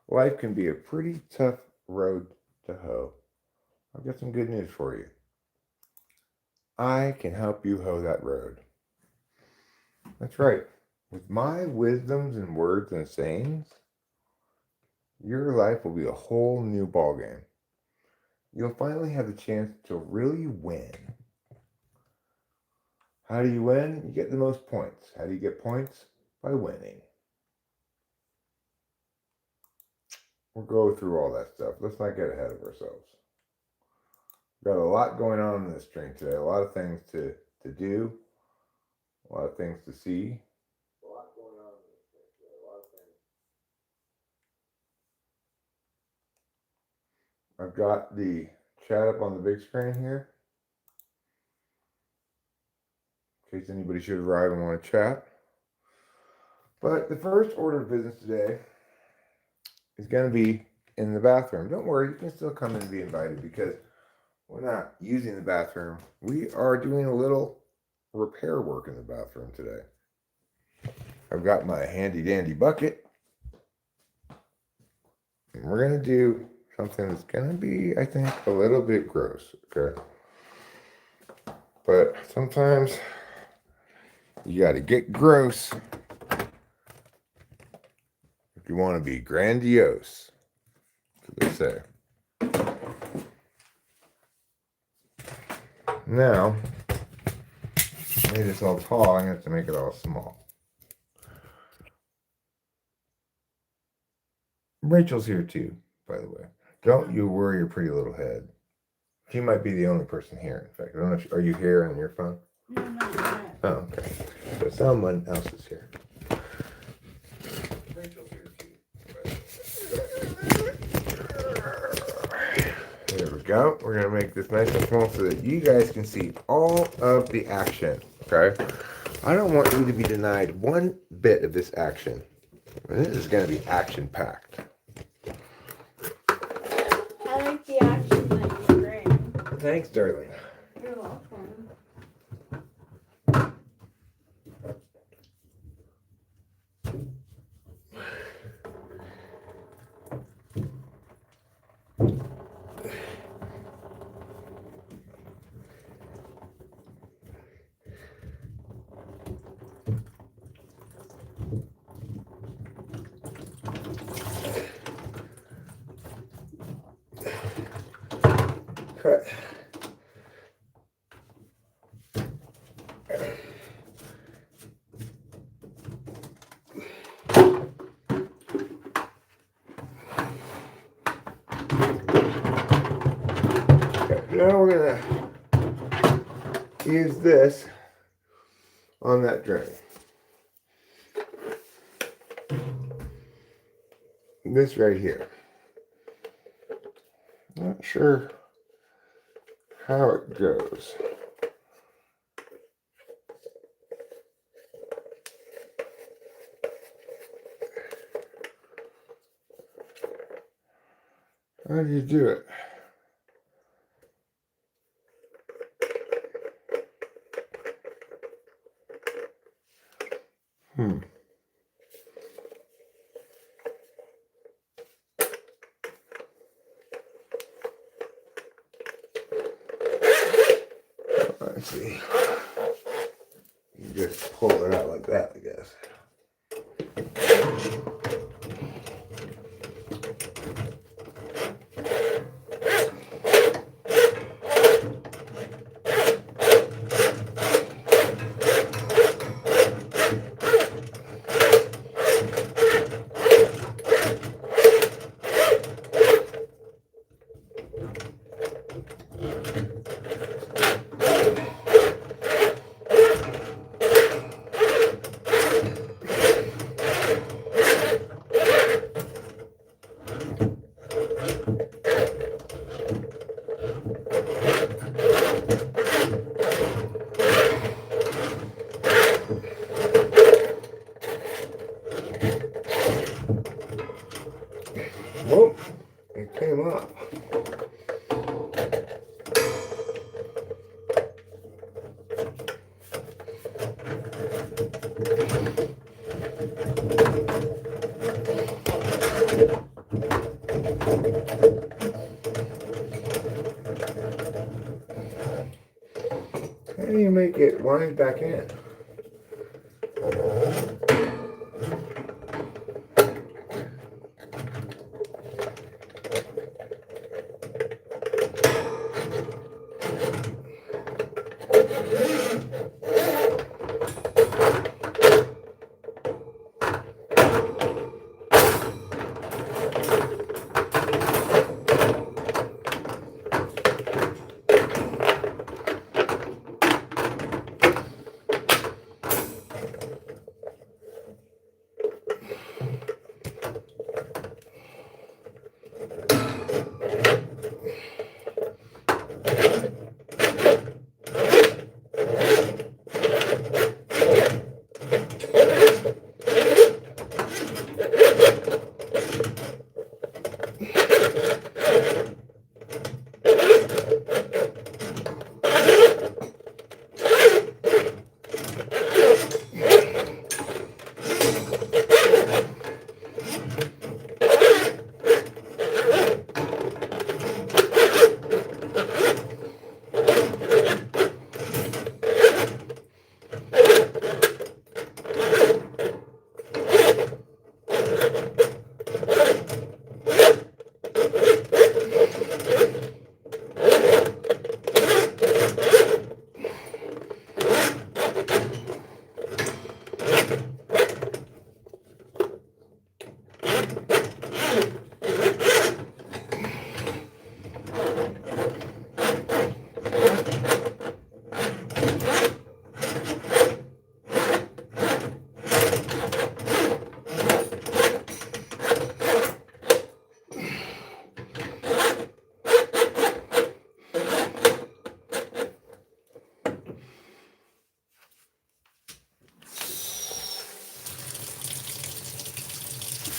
Life can be a pretty tough road to hoe. I've got some good news for you. I can help you hoe that road. That's right. With my wisdoms and words and sayings, your life will be a whole new ballgame. You'll finally have the chance to really win. How do you win? You get the most points. How do you get points? By winning. We'll go through all that stuff. Let's not get ahead of ourselves. We've got a lot going on in this string today. A lot of things to do. A lot of things to see. A lot going on in this string today. A lot of things. I've got the chat up on the big screen here. In case anybody should arrive and want to chat. But the first order of business today is going to be in the bathroom. Don't worry, you can still come and be invited because we're not using the bathroom. We are doing a little repair work in the bathroom today. I've got my handy dandy bucket. And we're going to do something that's going to be, I think, a little bit gross, okay? But sometimes you got to get gross if you want to be grandiose, as they say. Now, I made this all tall, I'm going to have to make it all small. Rachel's here too, by the way. Don't you worry your pretty little head. She might be the only person here, in fact. I don't know if are you here on your phone? No, not. Oh, okay. So someone else is here. Rachel's here too. There we go. We're going to make this nice and small so that you guys can see all of the action, okay? I don't want you to be denied one bit of this action. This is going to be action-packed. I like the action that you bring. Thanks, darling. You're welcome. Cut. Now we're gonna use this on that drain. This right here. Not sure how it goes. How do you do it? Let's see. You just pull it out like that, I guess. Whoop, it came up. make it wind back in.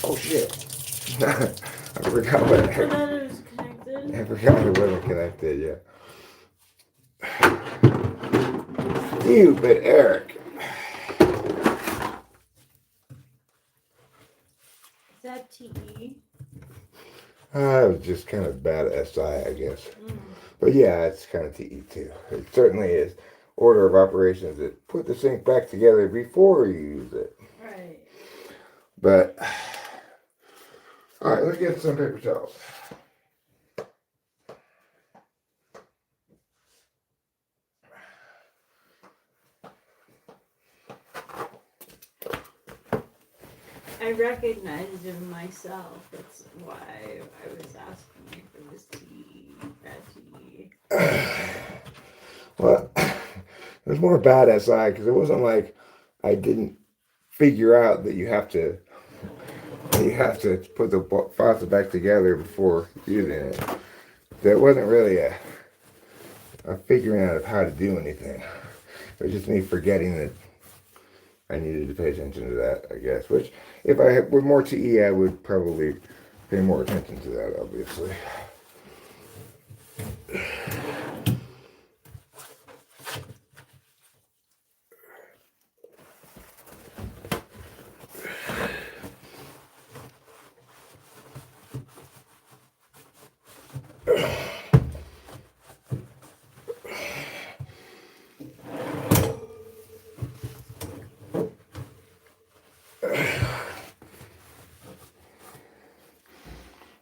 Oh shit. I forgot what I thought it was connected. I forgot it wasn't connected, yeah. You, but Eric. Is that TE? It was just kind of bad at SI, I guess. But yeah, it's kind of TE too. It certainly is. Order of operations that put the sink back together before you use it. Right. But, alright, let's get some paper towels. I recognized him myself. That's why I was asking you for this tea, bad tea. Well, it was more bad SI because it wasn't like I didn't figure out that you have to put the faucet back together before using it. There wasn't really a figuring out of how to do anything. It was just me forgetting that I needed to pay attention to that, I guess. Which, if I were more TE, I would probably pay more attention to that, obviously.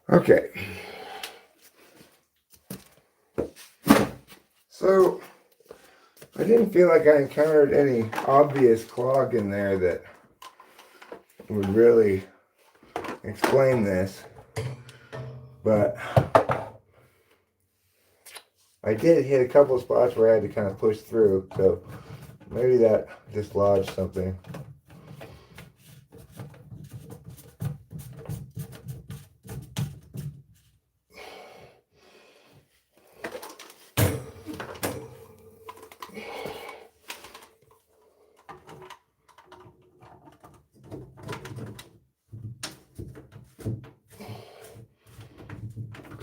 Okay. So, I didn't feel like I encountered any obvious clog in there that would really explain this. But I did hit a couple of spots where I had to kind of push through. So, maybe that dislodged something.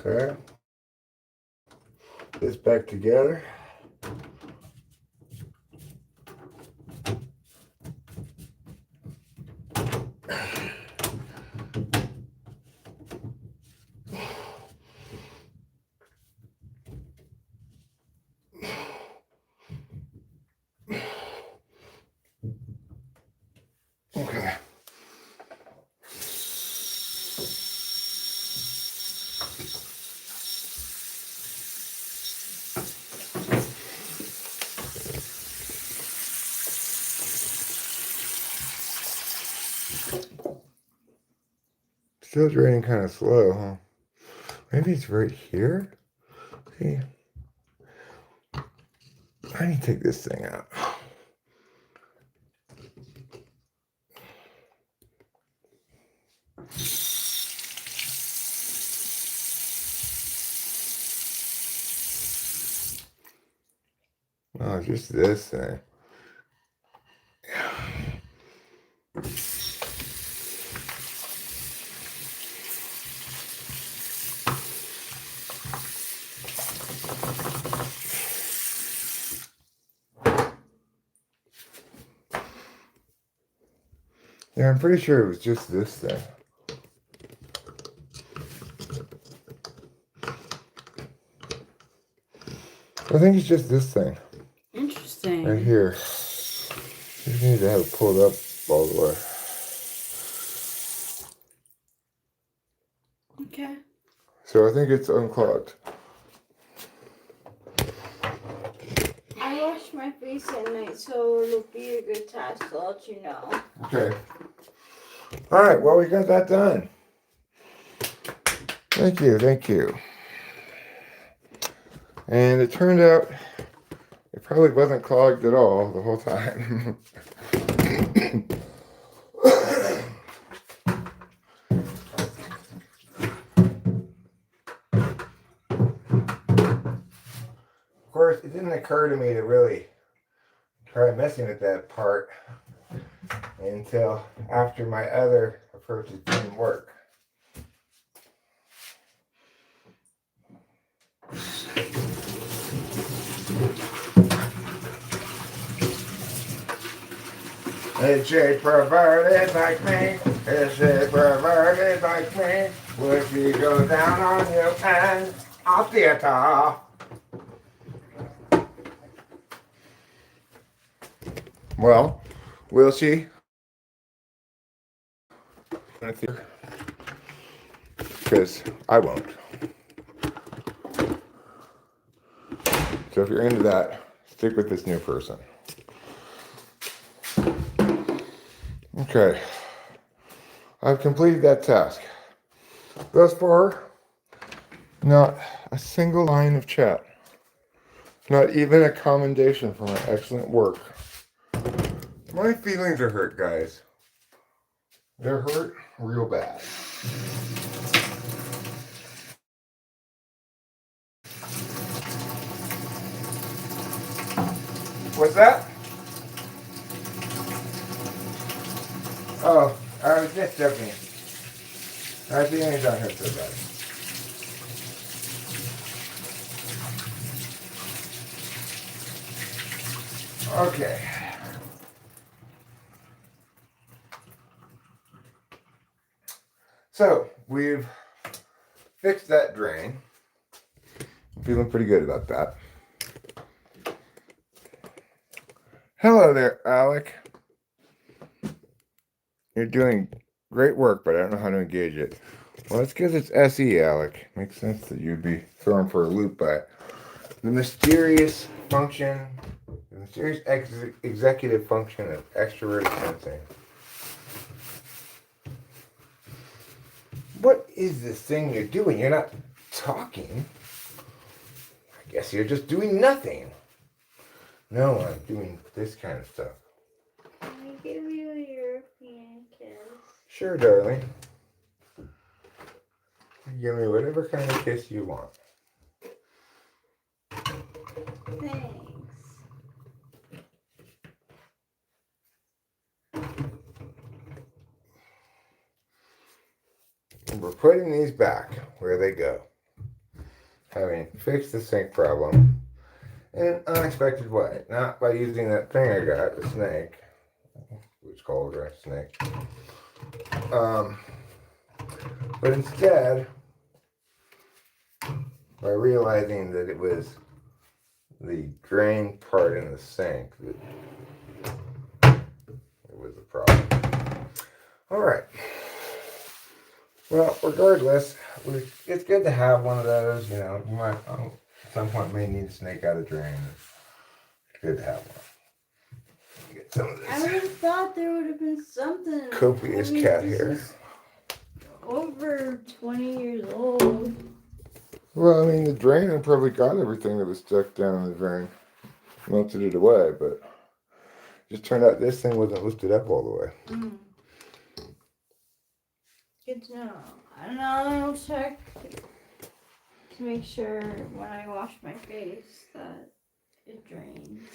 Okay. This back together. Still draining kind of slow, huh? Maybe it's right here? See? I need to take this thing out. Oh, just this thing. Yeah, I'm pretty sure it was just this thing. I think it's just this thing. Interesting. Right here. Just need to have it pulled up all the way. Okay. So I think it's unclogged. I wash my face at night, so it'll be a good task to let you know. Okay. All right, well, we got that done. Thank you, thank you. And it turned out it probably wasn't clogged at all the whole time. Of course, it didn't occur to me to really try messing with that part until after my other approaches didn't work. Is she perverted like me? Is she perverted like me? Would she go down on you and I'll theater? Well, will she? Because I won't. So if you're into that, stick with this new person. Okay. I've completed that task. Thus far, not a single line of chat. Not even a commendation for my excellent work. My feelings are hurt, guys. They're hurt real bad. What's that? Oh, I was just joking. My feelings aren't hurt so bad. Okay. So, we've fixed that drain. I'm feeling pretty good about that. Hello there, Alec. You're doing great work, but I don't know how to engage it. Well, that's because it's SE, Alec. Makes sense that you'd be thrown for a loop by it. The mysterious function, the mysterious executive function of extroverted sensing. What is this thing you're doing? You're not talking. I guess you're just doing nothing. No, I'm doing this kind of stuff. Can I give you a European kiss? Sure, darling. Give me whatever kind of kiss you want. Thanks. We're putting these back where they go. Having fixed the sink problem in an unexpected way. Not by using that thing I got, the snake. Which called a snake. But instead, by realizing that it was the drain part in the sink that it was the problem. Alright. Well, regardless, it's good to have one of those, you know. You might, at some point, may need a snake out of drain. It's good to have one. Get some of this. I would have thought there would have been something. Copious cat hair. over 20 years old. Well, I mean, the drain probably got everything that was stuck down in the drain, melted it away, but just turned out this thing wasn't lifted up all the way. Mm. Good to know. I don't know. I'll check to make sure when I wash my face that it drains.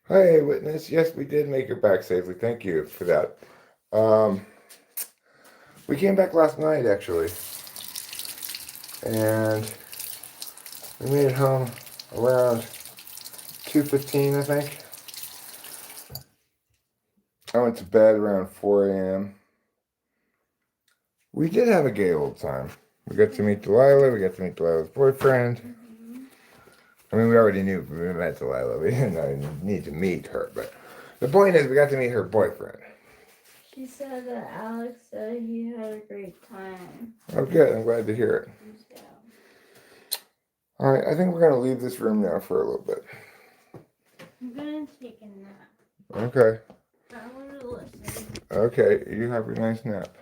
Hey, witness. Yes, we did make it back safely. Thank you for that. We came back last night, actually, and we made it home around 2:15, I think. I went to bed around 4 a.m. We did have a gay old time. We got to meet Delilah. We got to meet Delilah's boyfriend. Mm-hmm. I mean, we already knew we met Delilah. We didn't need to meet her, but the point is we got to meet her boyfriend. She said that Alex said he had a great time. Oh, good. I'm glad to hear it. Yeah. All right, I think we're going to leave this room now for a little bit. I'm gonna take a nap. Okay. I want to listen. Okay, you have a nice nap.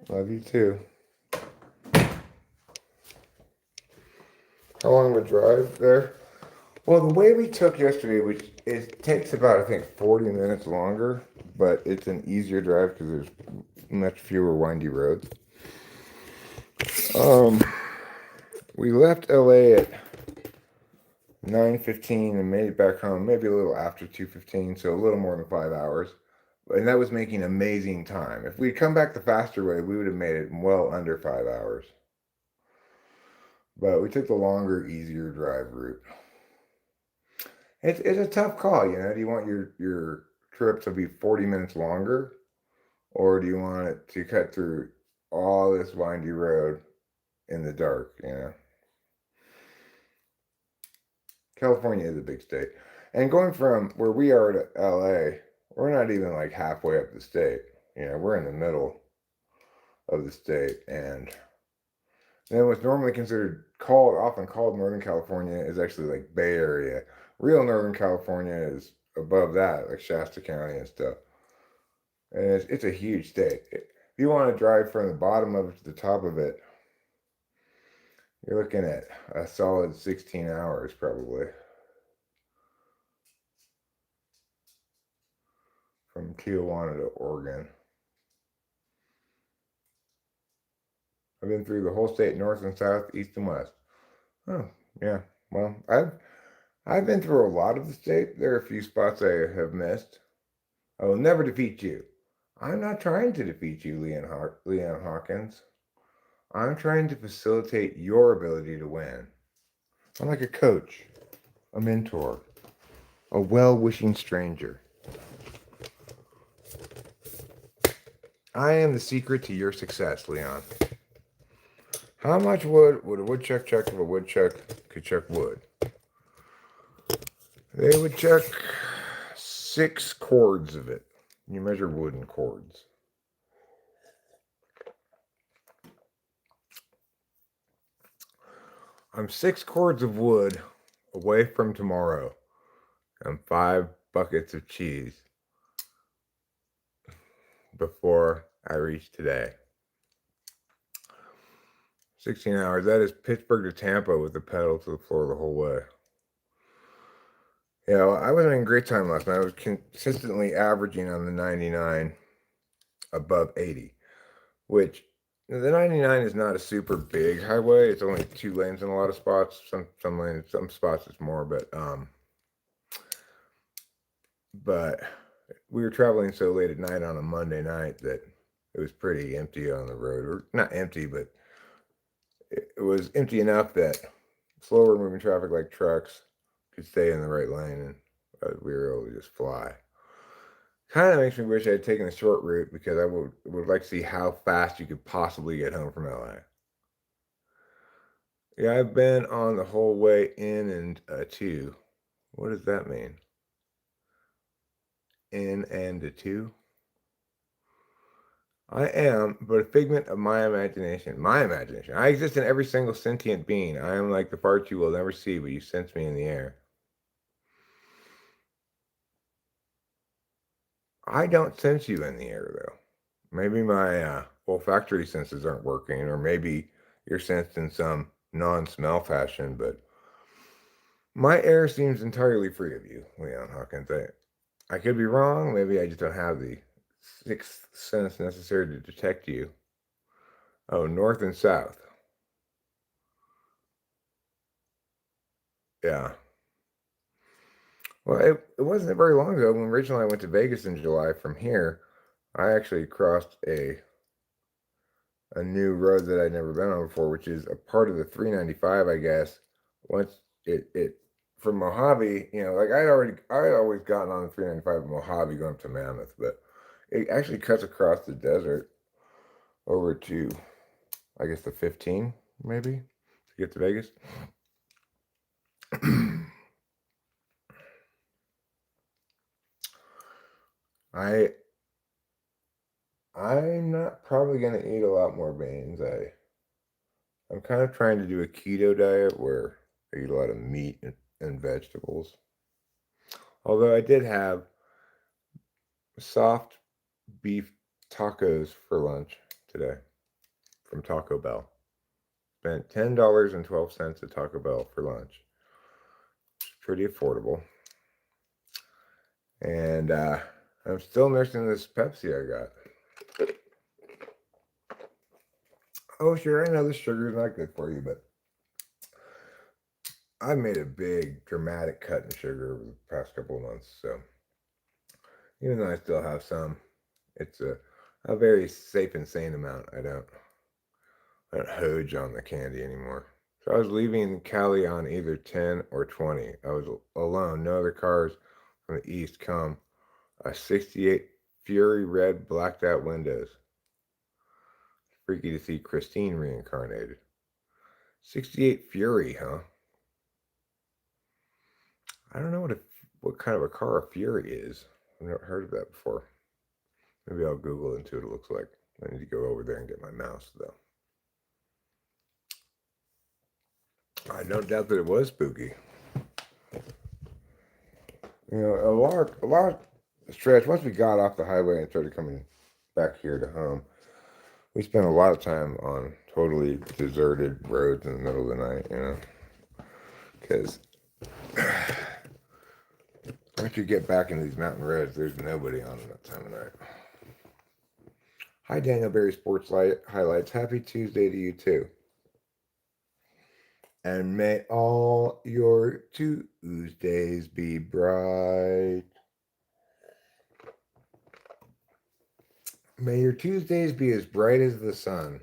Yeah. Love you too. How long of a drive there? Well, the way we took yesterday, which it takes about, I think, 40 minutes longer, but it's an easier drive because there's much fewer windy roads. We left LA at 9:15 and made it back home maybe a little after 2:15, so a little more than 5 hours. And that was making amazing time. If we'd come back the faster way, we would have made it well under 5 hours. But we took the longer, easier drive route. It's a tough call, you know. Do you want your trip to be 40 minutes longer, or do you want it to cut through all this windy road in the dark, you know? California is a big state. And going from where we are to LA, we're not even like halfway up the state. You know, we're in the middle of the state. And then what's normally considered often called Northern California is actually like Bay Area. Real Northern California is above that, like Shasta County and stuff. And it's a huge state. If you want to drive from the bottom of it to the top of it, you're looking at a solid 16 hours probably. From Tijuana to Oregon. I've been through the whole state, north and south, east and west. Oh, yeah. Well, I've been through a lot of the state. There are a few spots I have missed. I will never defeat you. I'm not trying to defeat you, Leon Hawkins. I'm trying to facilitate your ability to win. I'm like a coach, a mentor, a well-wishing stranger. I am the secret to your success, Leon. How much wood would a woodchuck chuck if a woodchuck could chuck wood? They would chuck 6 cords of it. You measure wood in cords. I'm 6 cords of wood away from tomorrow and 5 buckets of cheese before I reach today. 16 hours. That is Pittsburgh to Tampa with the pedal to the floor the whole way. Yeah, well, I was having a great time last night. I was consistently averaging on the 99 above 80, which the 99 is not a super big highway. It's only 2 lanes in a lot of spots. Some lanes, some spots it's more, but we were traveling so late at night on a Monday night that it was pretty empty on the road. Or not empty, but it was empty enough that slower moving traffic like trucks could stay in the right lane, and we were able to just fly. Kind of makes me wish I had taken the short route because I would like to see how fast you could possibly get home from LA. Yeah, I've been on the whole way in and to. What does that mean? In and to? I am but a figment of my imagination. My imagination. I exist in every single sentient being. I am like the fart you will never see, but you sense me in the air. I don't sense you in the air, though. Maybe my olfactory senses aren't working, or maybe you're sensed in some non-smell fashion, but my air seems entirely free of you, Leon Hawkins. I could be wrong. Maybe I just don't have the sixth sense necessary to detect you. Oh, north and south. Yeah. Well, it wasn't very long ago when originally I went to Vegas in July from here. I actually crossed a new road that I'd never been on before, which is a part of the 395, I guess. Once it from Mojave, like I had always gotten on the 395 in Mojave going up to Mammoth, but it actually cuts across the desert over to, I guess, the 15 maybe to get to Vegas. I I'm not probably gonna eat a lot more beans. I'm kind of trying to do a keto diet where I eat a lot of meat and vegetables. Although I did have soft beef tacos for lunch today from Taco Bell. Spent $10.12 at Taco Bell for lunch. Pretty affordable. And I'm still nursing this Pepsi I got. Oh, sure, I know the sugar is not good for you, but I made a big dramatic cut in sugar over the past couple of months. So even though I still have some, it's a very safe and sane amount. I don't hoge on the candy anymore. So I was leaving Cali on either 10 or 20. I was alone. No other cars from the east come. A 68 Fury Red blacked out windows. Freaky to see Christine reincarnated. 68 Fury, huh? I don't know what kind of a car a Fury is. I've never heard of that before. Maybe I'll Google into what it looks like. I need to go over there and get my mouse, though. I don't doubt that it was spooky. A lot stretch. Once we got off the highway and started coming back here to home, we spent a lot of time on totally deserted roads in the middle of the night. Because once you get back into these mountain roads, there's nobody on them that time of night. Hi, Daniel Berry Sports Highlights. Happy Tuesday to you, too. And may all your Tuesdays be bright. May your Tuesdays be as bright as the sun.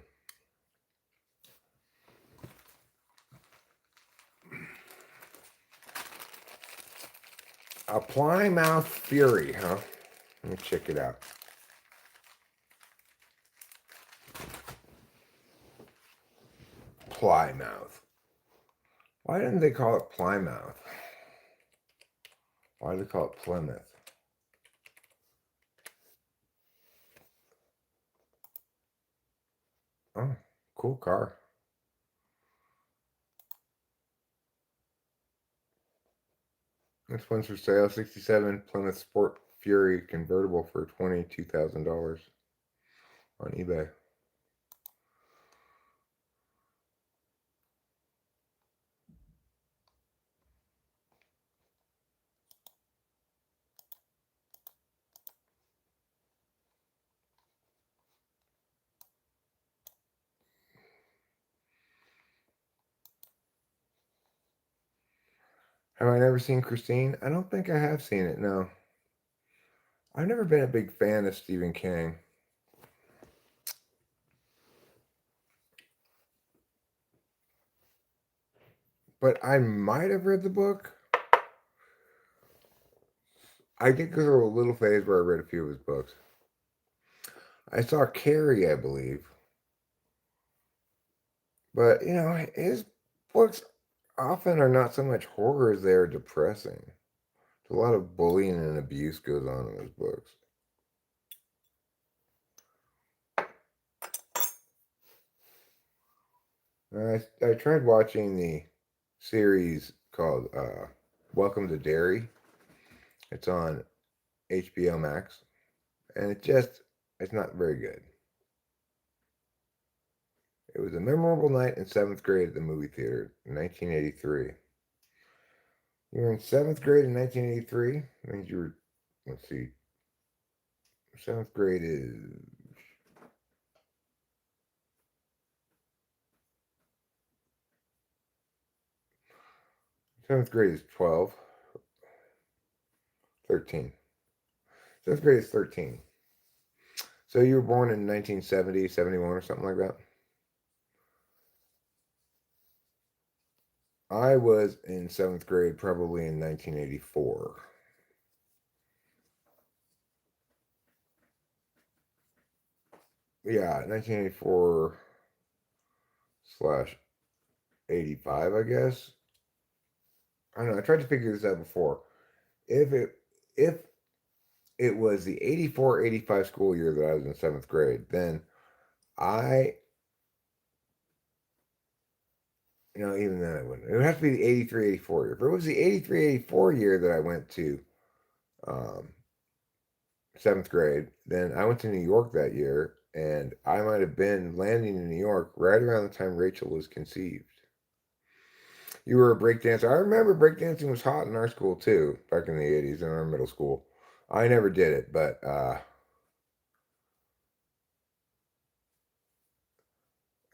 A Plymouth Fury, huh? Let me check it out. Plymouth. Why didn't they call it Plymouth? Why did they call it Plymouth? Oh, cool car. This one's for sale. 67 Plymouth Sport Fury convertible for $22,000 on eBay. Have I never seen Christine? I don't think I have seen it, no. I've never been a big fan of Stephen King. But I might have read the book. I did go through a little phase where I read a few of his books. I saw Carrie, I believe. But, his books often are not so much horror as they are depressing. A lot of bullying and abuse goes on in his books. I tried watching the series called Welcome to Derry. It's on HBO Max. And it's not very good. It was a memorable night in 7th grade at the movie theater in 1983. You were in 7th grade in 1983? That means you were, let's see, 7th grade is 7th grade is 12, 13. 7th grade is 13. So you were born in 1970, 71 or something like that? I was in 7th grade probably in 1984. Yeah, 1984 slash 85, I guess. I don't know. I tried to figure this out before. If it was the 84-85 school year that I was in 7th grade, then I, even then I wouldn't. It would have to be the 83-84 year. If it was the 83-84 year that I went to um, 7th grade, then I went to New York that year, and I might have been landing in New York right around the time Rachel was conceived. You were a breakdancer. I remember breakdancing was hot in our school too, back in the 80s in our middle school. I never did it, but a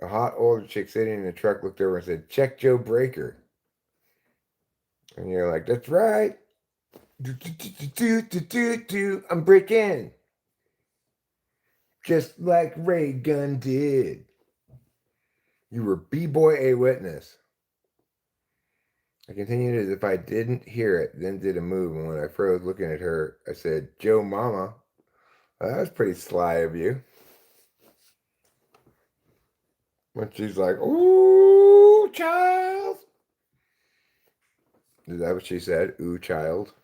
hot older chick sitting in the truck looked over and said, "Check Joe Breaker." And you're like, "That's right. Do, do, do, do, do, do, do. I'm breaking. Just like Ray Gun did." You were B-boy a witness. I continued as if I didn't hear it, then did a move, and when I froze looking at her, I said, "Joe Mama." Well, that was pretty sly of you. When she's like, "Ooh, child." Is that what she said? Ooh, child.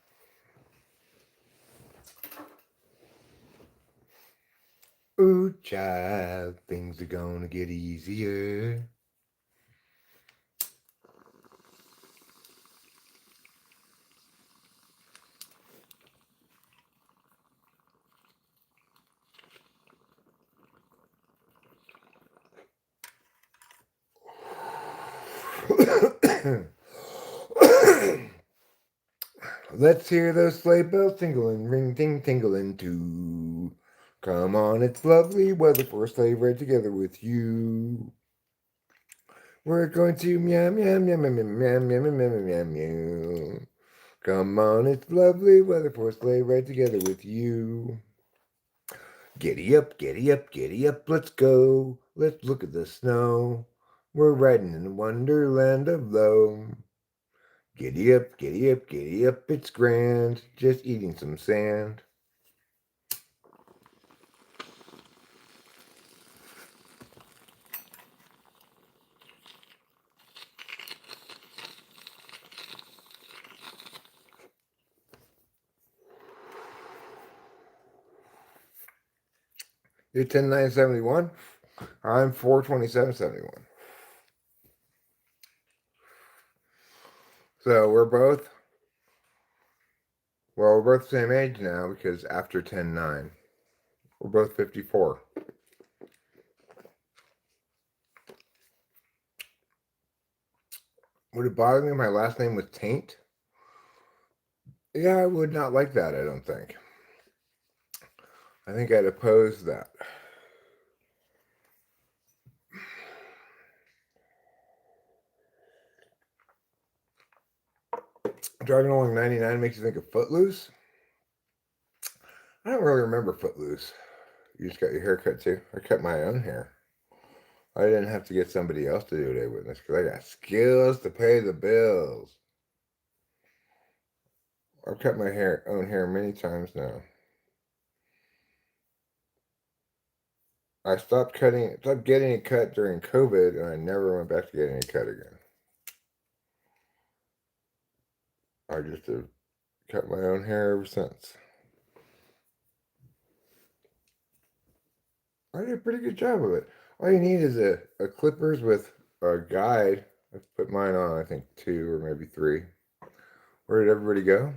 Ooh, child, things are gonna get easier. Let's hear those sleigh bells tingling, ring ting tingling too. Come on, it's lovely weather for a sleigh ride together with you. We're going to meow meow meow meow meow meow meow meow meow meow. Come on, it's lovely weather for a sleigh ride together with you. Giddy up, giddy up, giddy up, let's go. Let's look at the snow. We're riding in the wonderland of low. Giddy up, giddy up, giddy up, it's grand. Just eating some sand. You're 10-9-71. I'm 4-27-71. So we're both the same age now because after 10-9, we're both 54. Would it bother me if my last name was Taint? Yeah, I would not like that, I don't think. I think I'd oppose that. Driving along 99 makes you think of Footloose? I don't really remember Footloose. You just got your hair cut too? I cut my own hair. I didn't have to get somebody else to do it with this because I got skills to pay the bills. I've cut my own hair many times now. I stopped getting it cut during COVID, and I never went back to getting it cut again. I just have cut my own hair ever since. I did a pretty good job of it. All you need is a clippers with a guide. I put mine on, I think 2 or maybe 3. Where did everybody go?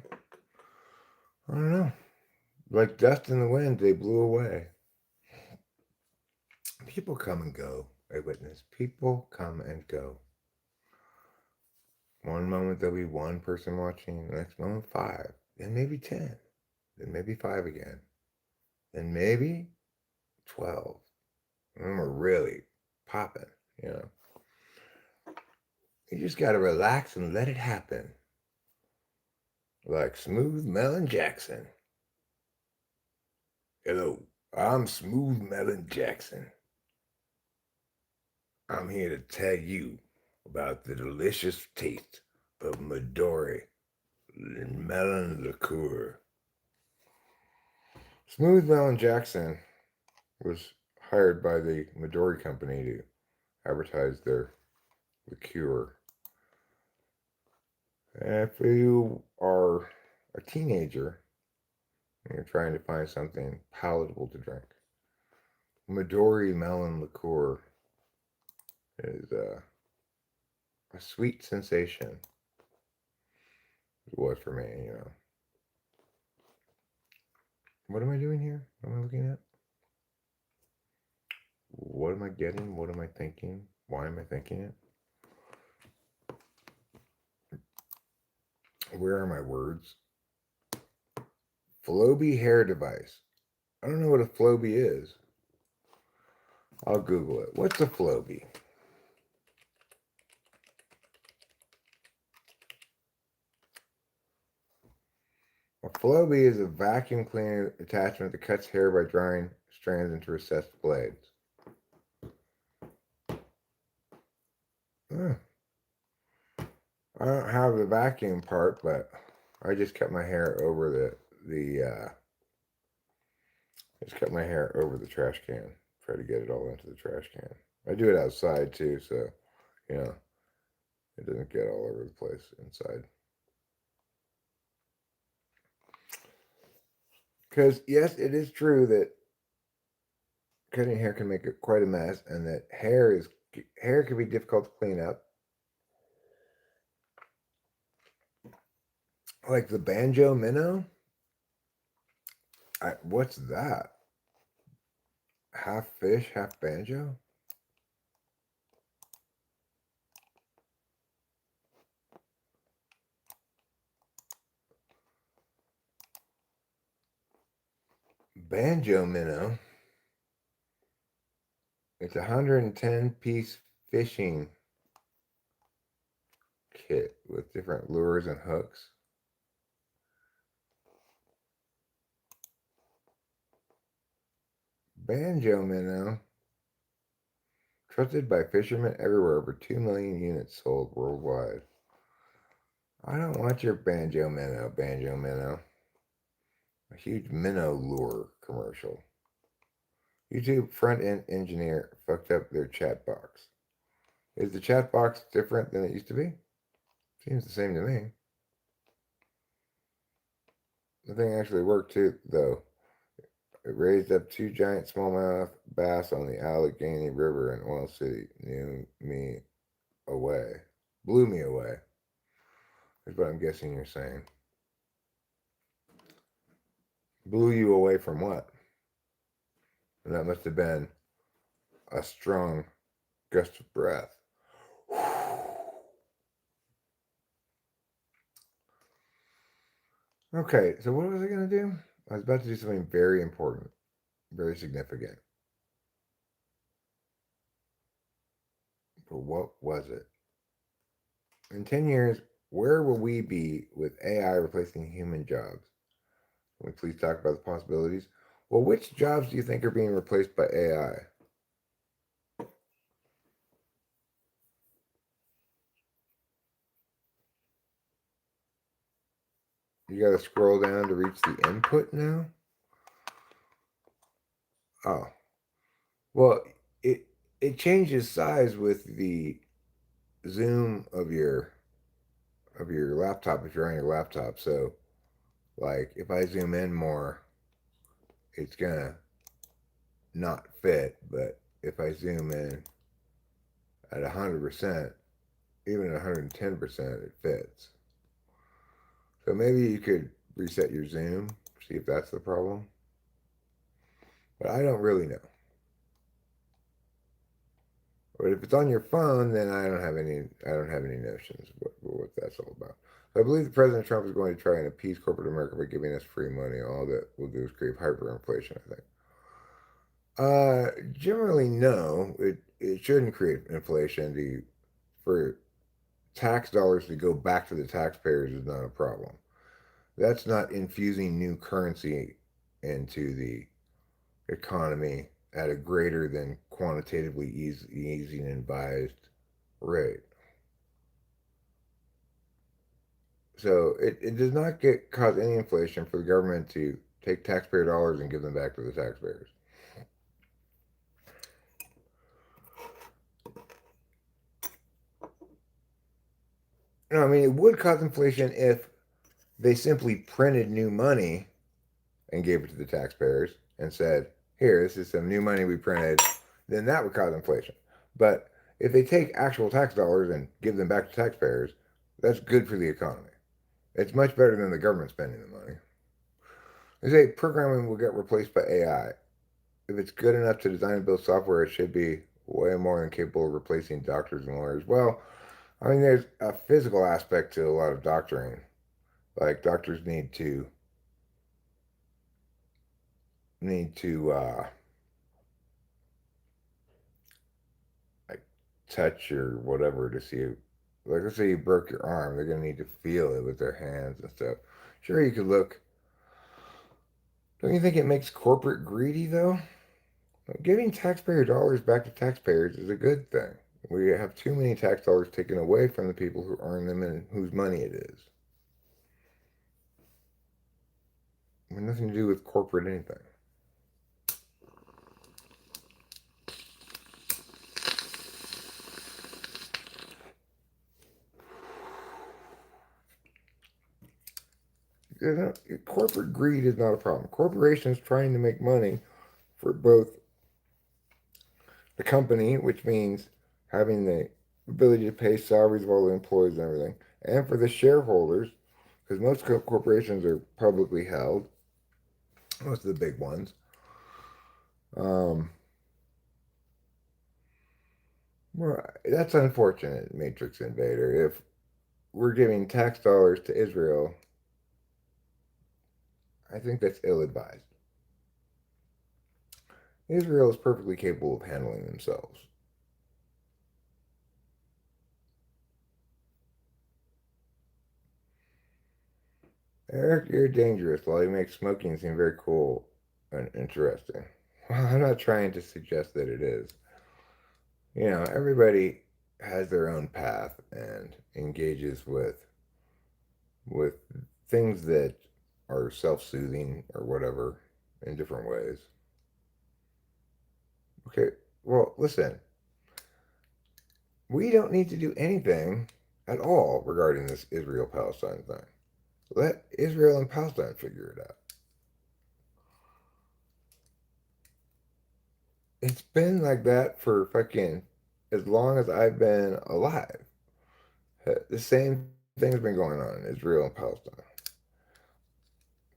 I don't know. Like dust in the wind, they blew away. People come and go. I witness people come and go. One moment there'll be one person watching, the next moment 5, then maybe 10, then maybe 5 again, then maybe 12. And then we're really popping, you know. You just gotta relax and let it happen. Like Smooth Melon Jackson. Hello, I'm Smooth Melon Jackson. I'm here to tell you about the delicious taste of Midori melon liqueur. Smooth Melon Jackson was hired by the Midori company to advertise their liqueur. And if you are a teenager and you're trying to find something palatable to drink, Midori melon liqueur is a sweet sensation. It was for me, you know. What am I doing here? What am I looking at? What am I getting? What am I thinking? Why am I thinking it? Where are my words? Floby hair device. I don't know what a Floby is. I'll Google it. What's a Floby? A Floby is a vacuum cleaner attachment that cuts hair by drying strands into recessed blades. I don't have the vacuum part, but I just cut my hair over just cut my hair over the trash can. Try to get it all into the trash can. I do it outside too, so you know it doesn't get all over the place inside. Because yes, it is true that cutting hair can make it quite a mess, and that hair can be difficult to clean up. Like the banjo minnow. What's that? Half fish, half banjo? Banjo minnow. It's a 110-piece fishing kit with different lures and hooks. Banjo minnow. Trusted by fishermen everywhere, over 2 million units sold worldwide. I don't want your banjo minnow. A huge minnow lure commercial. YouTube front-end engineer fucked up their chat box. Is the chat box different than it used to be? Seems the same to me. The thing actually worked too, though. It raised up 2 giant smallmouth bass on the Allegheny River in Oil City. Blew me away, is what I'm guessing you're saying. Blew you away from what? And that must have been a strong gust of breath. Okay, so what was I going to do? I was about to do something very important, very significant. But what was it? In 10 years, where will we be with AI replacing human jobs? Can we please talk about the possibilities? Well, which jobs do you think are being replaced by AI? You got to scroll down to reach the input now? Oh. Well, it changes size with the zoom of your laptop if you're on your laptop. So, like if I zoom in more, it's gonna not fit. But if I zoom in at 100%, even at 110%, it fits. So maybe you could reset your zoom, see if that's the problem. But I don't really know. But if it's on your phone, then I don't have any notions of what that's all about. So I believe that President Trump is going to try and appease corporate America by giving us free money. All that will do is create hyperinflation, I think. Generally, no. It shouldn't create inflation. For tax dollars to go back to the taxpayers is not a problem. That's not infusing new currency into the economy at a greater than quantitatively easy and advised rate. So it does not cause any inflation for the government to take taxpayer dollars and give them back to the taxpayers. No, I mean it would cause inflation if they simply printed new money and gave it to the taxpayers and said, "Here, this is some new money we printed," then that would cause inflation. But if they take actual tax dollars and give them back to taxpayers, that's good for the economy. It's much better than the government spending the money. They say programming will get replaced by AI. If it's good enough to design and build software, it should be way more than capable of replacing doctors and lawyers. Well, I mean, there's a physical aspect to a lot of doctoring. Like doctors need to like touch or whatever to see. Like let's say you broke your arm, they're gonna need to feel it with their hands and stuff. Sure, you could look. Don't you think it makes corporate greedy though? Giving taxpayer dollars back to taxpayers is a good thing. We have too many tax dollars taken away from the people who earn them and whose money it is. It has nothing to do with corporate anything. Corporate greed is not a problem. Corporations trying to make money for both the company, which means having the ability to pay salaries of all the employees and everything, and for the shareholders, because most corporations are publicly held, most of the big ones. Um, well, that's unfortunate, Matrix Invader. If we're giving tax dollars to Israel, I think that's ill advised. Israel is perfectly capable of handling themselves. Eric, you're dangerous. While you make smoking seem very cool and interesting. Well, I'm not trying to suggest that it is. You know, everybody has their own path and engages with things that are self-soothing or whatever in different ways. Okay, well, listen, we don't need to do anything at all regarding this Israel-Palestine thing. Let Israel and Palestine figure it out. It's been like that for fucking as long as I've been alive. The same thing's been going on in Israel and Palestine.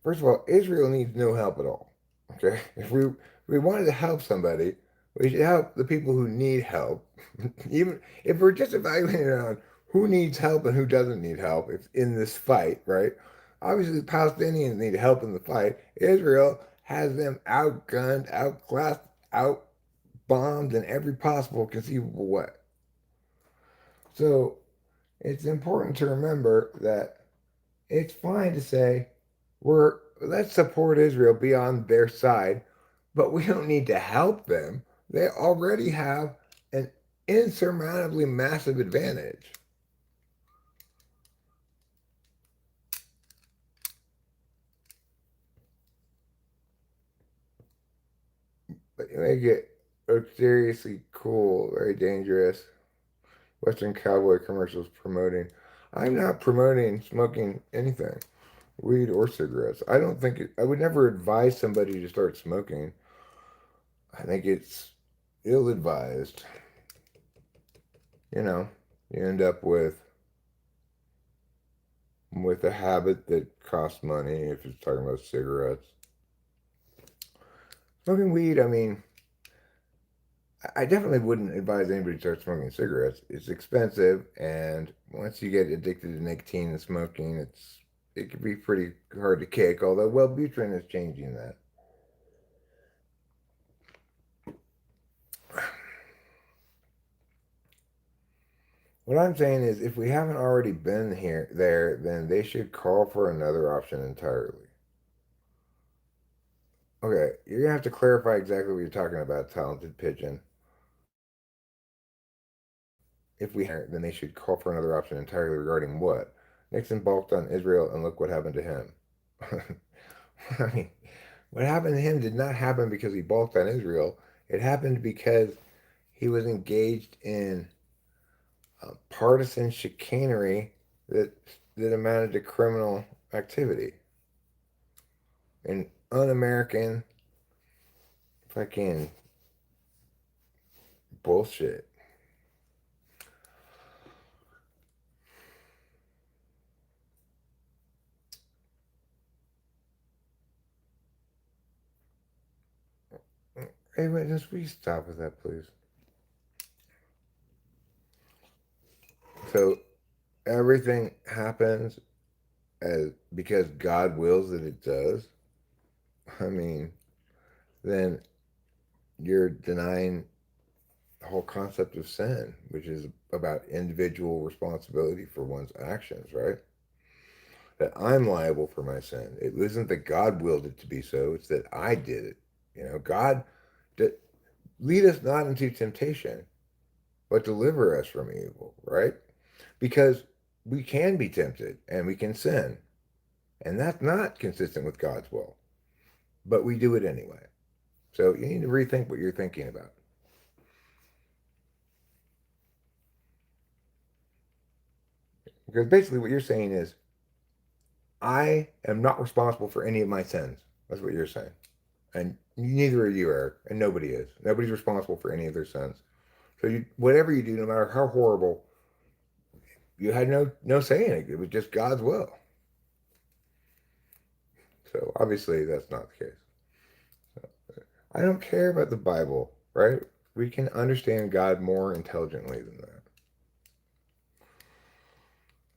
First of all, Israel needs no help at all. Okay, if we wanted to help somebody, we should help the people who need help. Even if we're just evaluating on who needs help and who doesn't need help if in this fight, right? Obviously, the Palestinians need help in the fight. Israel has them outgunned, outclassed, outbombed in every possible conceivable way. So it's important to remember that it's fine to say let's support Israel, be on their side, but we don't need to help them. They already have an insurmountably massive advantage. But you make it look seriously cool, very dangerous. Western cowboy commercials promoting. I'm not promoting smoking anything, weed or cigarettes. I don't think I would never advise somebody to start smoking. I think it's ill advised. You know, you end up with a habit that costs money if it's talking about cigarettes. Smoking weed, I mean, I definitely wouldn't advise anybody to start smoking cigarettes. It's expensive, and once you get addicted to nicotine and smoking, it can be pretty hard to kick. Although Wellbutrin is changing that. What I'm saying is, if we haven't already been there, then they should call for another option entirely. Okay, you're gonna have to clarify exactly what you're talking about, talented pigeon. If we haven't, then they should call for another option entirely regarding what? Nixon balked on Israel, and look what happened to him. I mean, what happened to him did not happen because he balked on Israel. It happened because he was engaged in partisan chicanery that amounted to criminal activity and un-American fucking bullshit. Hey, witness, will you stop with that, please? So everything happens as because God wills that it does. I mean, then you're denying the whole concept of sin, which is about individual responsibility for one's actions, right? That I'm liable for my sin. It isn't that God willed it to be so, it's that I did it. God did, lead us not into temptation, but deliver us from evil, right? Because we can be tempted and we can sin, and that's not consistent with God's will, but we do it anyway. So you need to rethink what you're thinking about. Because basically what you're saying is, I am not responsible for any of my sins. That's what you're saying. And neither are you, Eric, and nobody is. Nobody's responsible for any of their sins. So whatever you do, no matter how horrible, you had no say in it. It was just God's will. So obviously that's not the case. I don't care about the Bible, right? We can understand God more intelligently than that.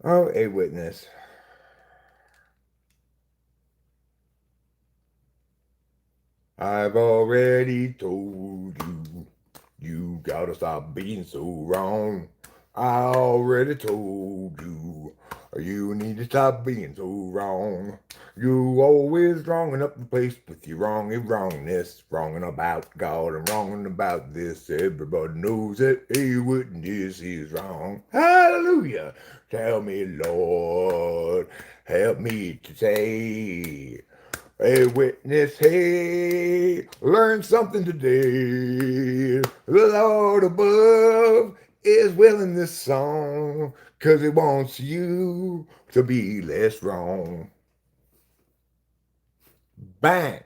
Oh, a witness. I've already told you, you gotta stop being so wrong. I already told you, you need to stop being so wrong. You always wronging up the place with your wrongness, wronging about God and wronging about this. Everybody knows that a witness is wrong. Hallelujah. Tell me, Lord, help me to say. A witness, hey, learn something today. The Lord above is willing this song, 'cause he wants you to be less wrong. Bang!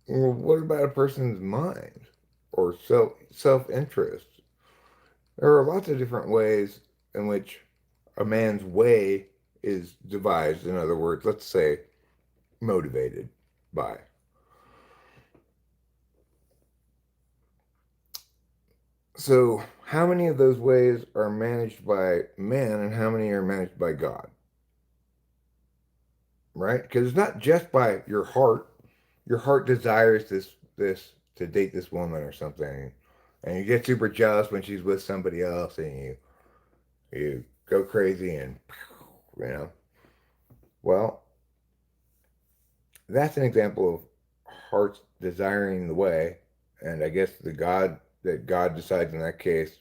Well, what about a person's mind or self-interest? There are lots of different ways in which a man's way is devised. In other words, let's say motivated by. So, how many of those ways are managed by man and how many are managed by God? Right? Because it's not just by your heart. Your heart desires this to date this woman or something. And you get super jealous when she's with somebody else and you go crazy and you know. Well, that's an example of hearts desiring the way. And I guess the God that God decides in that case,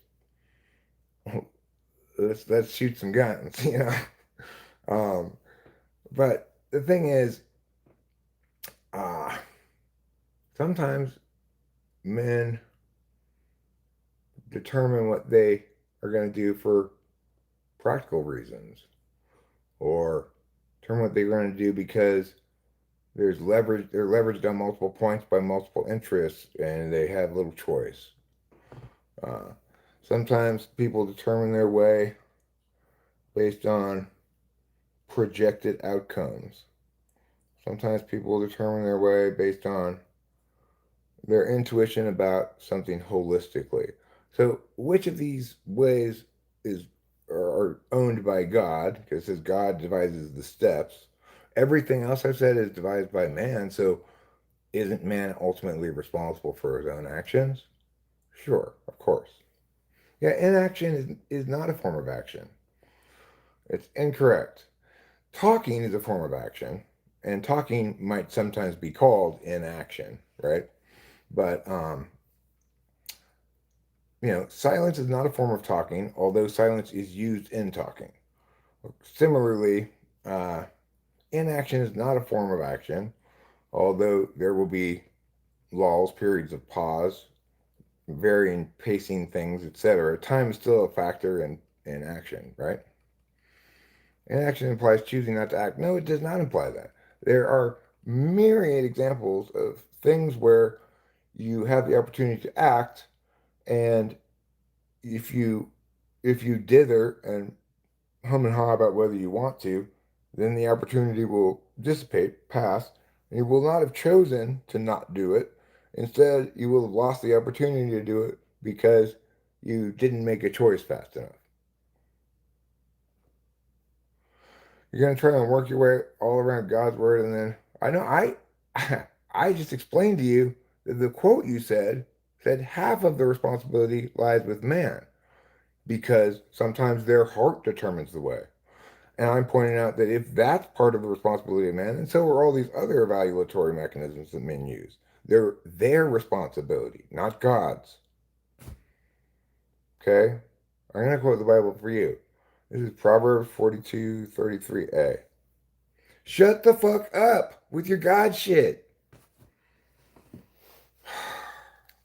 let's shoot some guns, you know. But the thing is, uh, sometimes men determine what they are going to do for practical reasons, or determine what they're going to do because there's leverage. They're leveraged on multiple points by multiple interests, and they have little choice. Uh, Sometimes people determine their way based on projected outcomes. Sometimes people determine their way based on their intuition about something holistically. So, which of these ways is are owned by God? Because it says God devises the steps. Everything else I've said is devised by man. So, isn't man ultimately responsible for his own actions? Sure, of course. Yeah, inaction is not a form of action. It's incorrect. Talking is a form of action, and talking might sometimes be called inaction, right? But silence is not a form of talking, although silence is used in talking. Similarly, uh, inaction is not a form of action, although there will be lulls, periods of pause, varying pacing things, etc. Time is still a factor in action, right? Inaction implies choosing not to act. No, it does not imply that. There are myriad examples of things where you have the opportunity to act, and if you dither and hum and haw about whether you want to, then the opportunity will dissipate, pass, and you will not have chosen to not do it. Instead, you will have lost the opportunity to do it because you didn't make a choice fast enough. You're gonna try and work your way all around God's word, and then I know I just explained to you that the quote you said half of the responsibility lies with man because sometimes their heart determines the way. And I'm pointing out that if that's part of the responsibility of man, then so are all these other evaluatory mechanisms that men use. They're their responsibility, not God's. Okay? I'm going to quote the Bible for you. This is Proverbs 42:33a. Shut the fuck up with your God shit.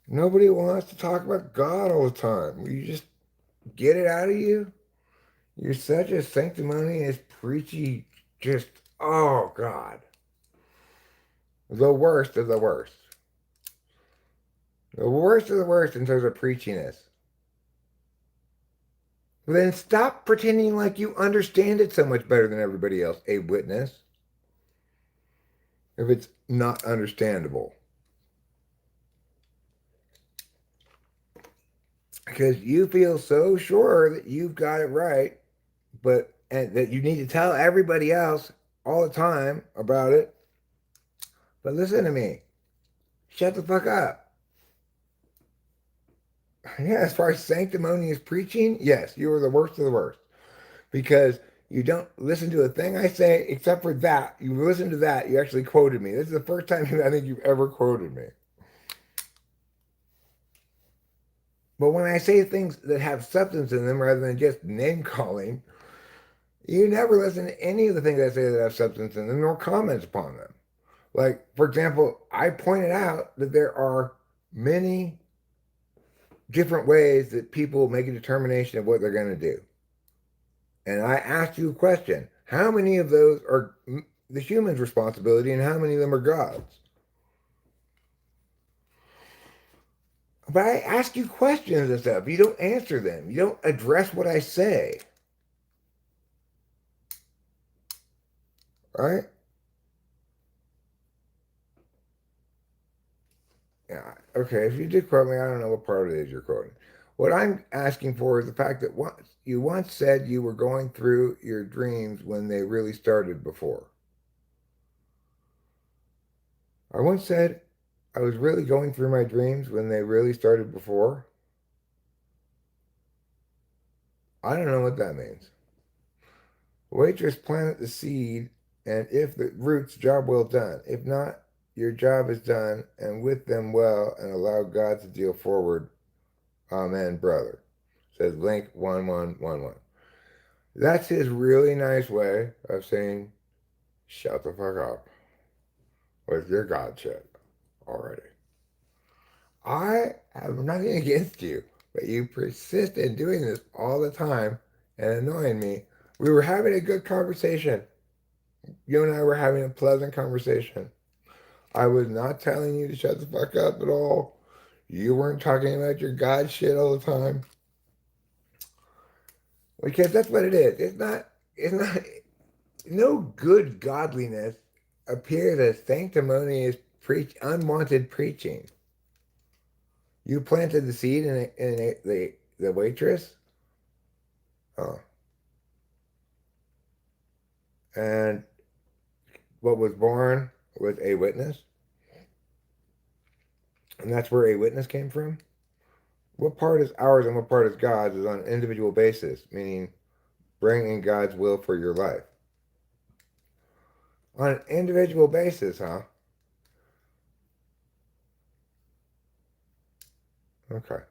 Nobody wants to talk about God all the time. Will you just get it out of you? You're such a sanctimonious, preachy, just, oh God. The worst of the worst. The worst of the worst in terms of preachiness. Then stop pretending like you understand it so much better than everybody else, a witness, if it's not understandable. Because you feel so sure that you've got it right, and that you need to tell everybody else all the time about it. But listen to me. Shut the fuck up. Yeah, as far as sanctimonious preaching, yes, you are the worst of the worst. Because you don't listen to a thing I say, except for that. You listen to that, you actually quoted me. This is the first time I think you've ever quoted me. But when I say things that have substance in them rather than just name calling, you never listen to any of the things I say that have substance in them, nor comment upon them. Like, for example, I pointed out that there are many different ways that people make a determination of what they're going to do. And I asked you a question. How many of those are the human's responsibility and how many of them are God's? But I ask you questions and stuff. You don't answer them. You don't address what I say. Right? Yeah. Okay. If you did quote me, I don't know what part of it is you're quoting. What I'm asking for is the fact that you once said you were going through your dreams when they really started before. I once said I was really going through my dreams when they really started before. I don't know what that means. Waitress planted the seed, and if the roots, job well done. If not, your job is done, and with them well, and allow God to deal forward. Amen, brother. Says Link 1111. That's his really nice way of saying, shut the fuck up with your God shit already. I have nothing against you, but you persist in doing this all the time. and annoying me. We were having a good conversation. You and I were having a pleasant conversation. I was not telling you to shut the fuck up at all. You weren't talking about your God shit all the time. Because that's what it is. It's not, no good godliness appears as sanctimonious unwanted preaching. You planted the seed in the waitress. Oh. And what was born was a witness. And that's where a witness came from. What part is ours and what part is God's is on an individual basis, meaning bring in God's will for your life. On an individual basis, huh? Okay.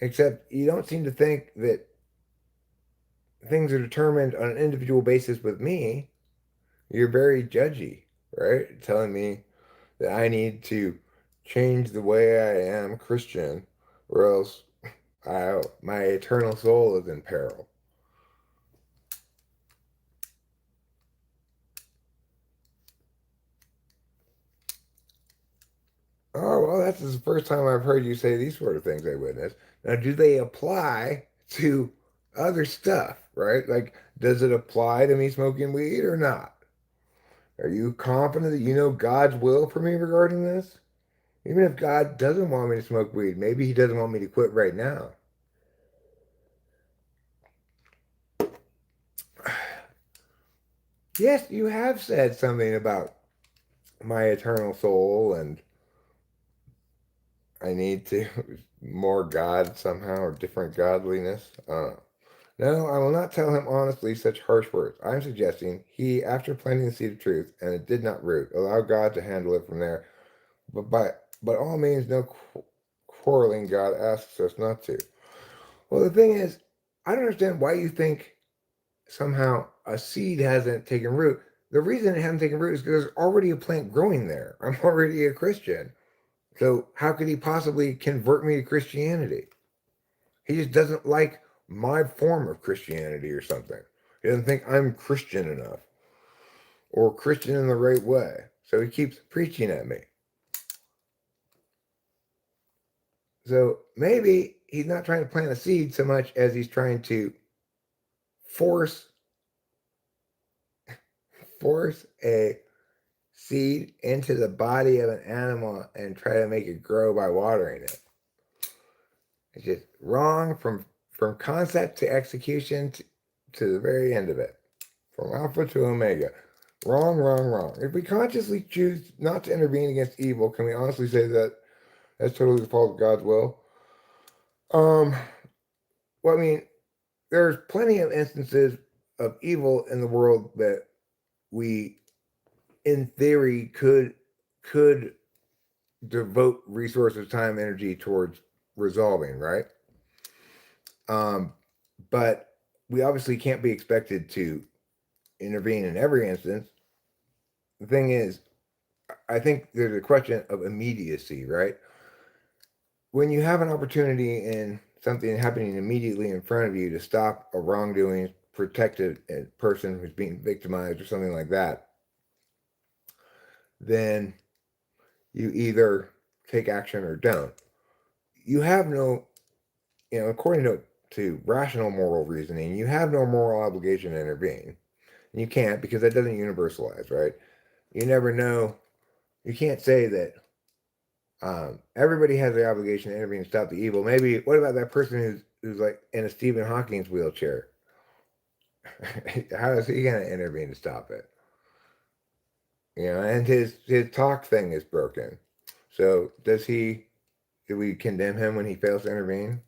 Except you don't seem to think that things are determined on an individual basis with me. You're very judgy, right? Telling me that I need to change the way I am Christian, or else my eternal soul is in peril. Oh, well, that's the first time I've heard you say these sort of things, I witness. Now, do they apply to other stuff, right? Like, does it apply to me smoking weed or not? Are you confident that you know God's will for me regarding this? Even if God doesn't want me to smoke weed, maybe He doesn't want me to quit right now. Yes, you have said something about my eternal soul and I need to more God somehow or different godliness. I don't know. No, I will not tell him honestly such harsh words. I am suggesting he, after planting the seed of truth, and it did not root, allow God to handle it from there. But all means no quarreling. God asks us not to. Well, the thing is, I don't understand why you think somehow a seed hasn't taken root. The reason it hasn't taken root is because there's already a plant growing there. I'm already a Christian. So how could he possibly convert me to Christianity? He just doesn't like my form of Christianity or something. He doesn't think I'm Christian enough or Christian in the right way. So he keeps preaching at me. So maybe he's not trying to plant a seed so much as he's trying to force a seed into the body of an animal and try to make it grow by watering it. It's just wrong from concept to execution to the very end of it. From alpha to omega. Wrong, wrong, wrong. If we consciously choose not to intervene against evil, can we honestly say that that's totally the fault of God's will? Well, I mean, there's plenty of instances of evil in the world that we, in theory, could devote resources, time, energy towards resolving, right? But we obviously can't be expected to intervene in every instance. The thing is, I think there's a question of immediacy, right? When you have an opportunity in something happening immediately in front of you to stop a wrongdoing, protect a person who's being victimized or something like that, then you either take action or don't. You have no, according to rational moral reasoning, you have no moral obligation to intervene. And you can't because that doesn't universalize, right? You never know. You can't say that everybody has the obligation to intervene and stop the evil. Maybe what about that person who's like in a Stephen Hawking's wheelchair? How is he going to intervene to stop it? And his talk thing is broken. So do we condemn him when he fails to intervene?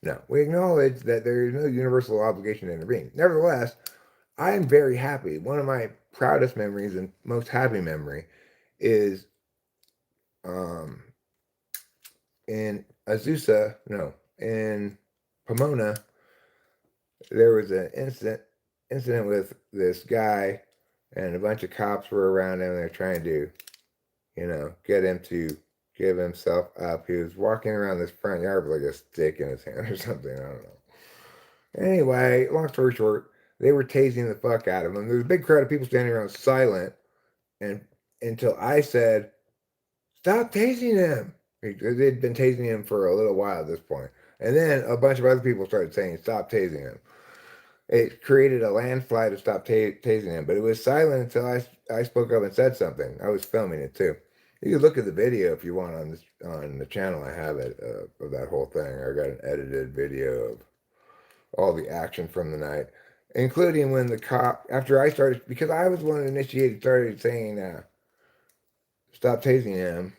No. We acknowledge that there is no universal obligation to intervene. Nevertheless, I am very happy. One of my proudest memories and most happy memory is in Azusa, no, in Pomona, there was an incident with this guy, and a bunch of cops were around him. They're trying to, get him to give himself up. He was walking around this front yard with like a stick in his hand or something. I don't know. Anyway, long story short, they were tasing the fuck out of him. There was a big crowd of people standing around silent, and until I said, "Stop tasing him." They'd been tasing him for a little while at this point. And then a bunch of other people started saying, "Stop tasing him." It created a landslide to stop tasing him, but it was silent until I spoke up and said something. I was filming it too. You can look at the video if you want on the channel. I have it of that whole thing. I got an edited video of all the action from the night, including when the cop, after I started, because I was the one who initiated, started saying, "Stop tasing him."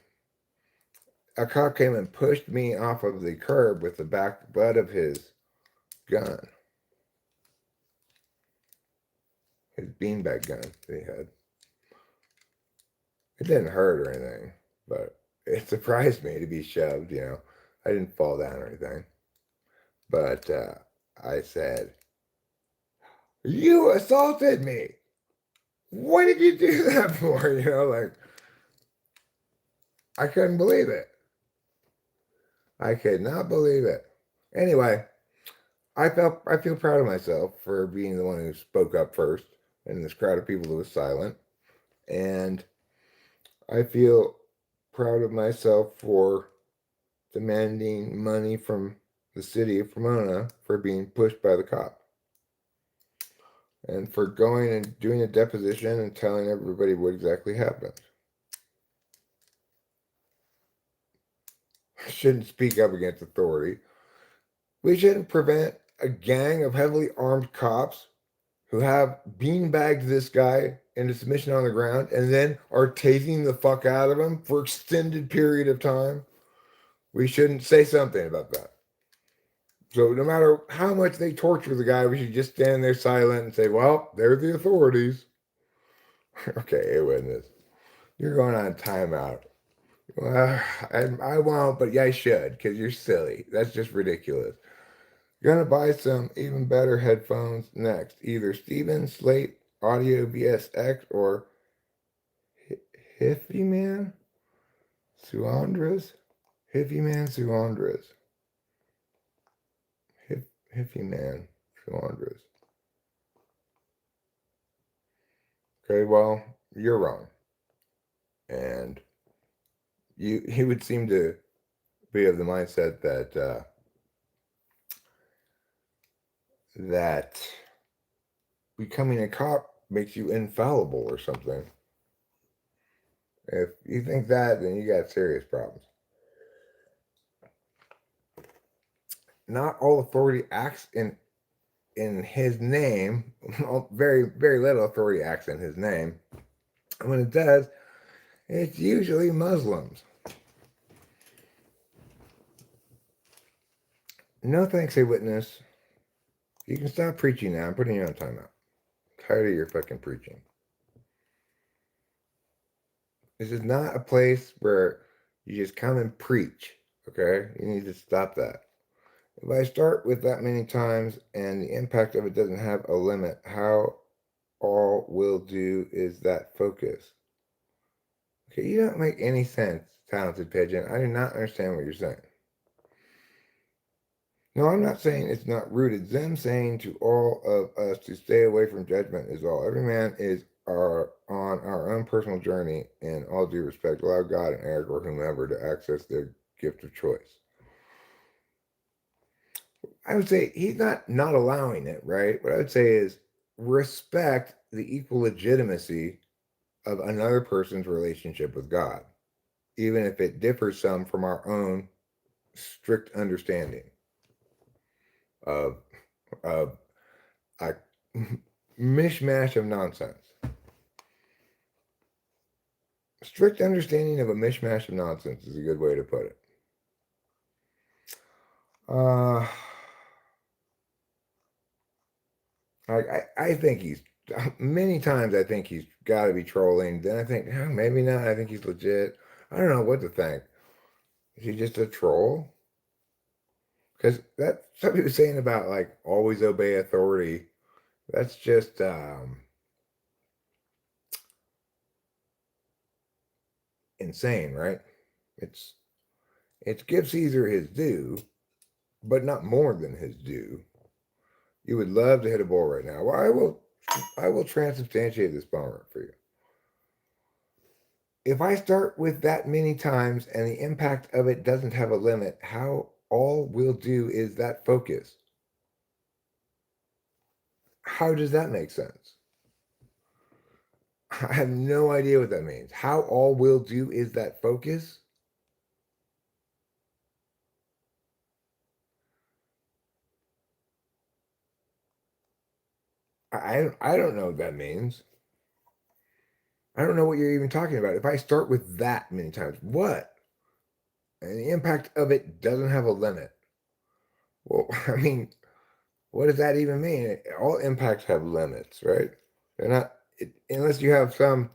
A cop came and pushed me off of the curb with the back butt of his gun, his beanbag gun that he had. It didn't hurt or anything, but it surprised me to be shoved, you know. I didn't fall down or anything. But I said, "You assaulted me. What did you do that for?" You know, like, I couldn't believe it. I could not believe it. Anyway, I feel proud of myself for being the one who spoke up first in this crowd of people that was silent. And I feel proud of myself for demanding money from the city of Pomona for being pushed by the cop. And for going and doing a deposition and telling everybody what exactly happened. I shouldn't speak up against authority. We shouldn't prevent a gang of heavily armed cops who have beanbagged this guy into submission on the ground and then are tasing the fuck out of him for extended period of time. We shouldn't say something about that. So no matter how much they torture the guy, we should just stand there silent and say, "Well, they're the authorities." Okay, witness, you're going on timeout. Well, I won't, but yeah, I should, because you're silly. That's just ridiculous. Gonna buy some even better headphones next. Either Steven Slate Audio VSX or Hiffy Man Suandras. Hiffy Man Suandras. Hiffy Man Suandras. Okay, well, you're wrong. And he would seem to be of the mindset that becoming a cop makes you infallible or something. If you think that, then you got serious problems. Not all authority acts in his name. Very, very little authority acts in his name. And when it does, it's usually Muslims. No thanks, a witness. You can stop preaching now. I'm putting you on timeout. I'm tired of your fucking preaching. This is not a place where you just come and preach, okay? You need to stop that. If I start with that many times and the impact of it doesn't have a limit, how all we'll do is that focus. Okay, you don't make any sense, talented pigeon. I do not understand what you're saying. No, I'm not saying it's not rooted. Them saying to all of us to stay away from judgment is all. Every man is on our own personal journey, and all due respect, allow God and Eric or whomever to access their gift of choice. I would say he's not allowing it, right? What I would say is respect the equal legitimacy of another person's relationship with God, even if it differs some from our own strict understanding of a mishmash of nonsense. Strict understanding of a mishmash of nonsense is a good way to put it. I think he's, many times I think he's got to be trolling. Then I think, maybe not. I think he's legit. I don't know what to think. Is he just a troll? Because that something he was saying about like always obey authority. That's just insane, right? It's give Caesar his due, but not more than his due. You would love to hit a bull right now. Well, I will transubstantiate this bomber for you. If I start with that many times and the impact of it doesn't have a limit, how all we'll do is that focus. How does that make sense? I have no idea what that means. How all we'll do is that focus? I don't know what that means. I don't know what you're even talking about. If I start with that many times, what? And the impact of it doesn't have a limit. Well, I mean, what does that even mean? All impacts have limits, right? They're not, unless you have some,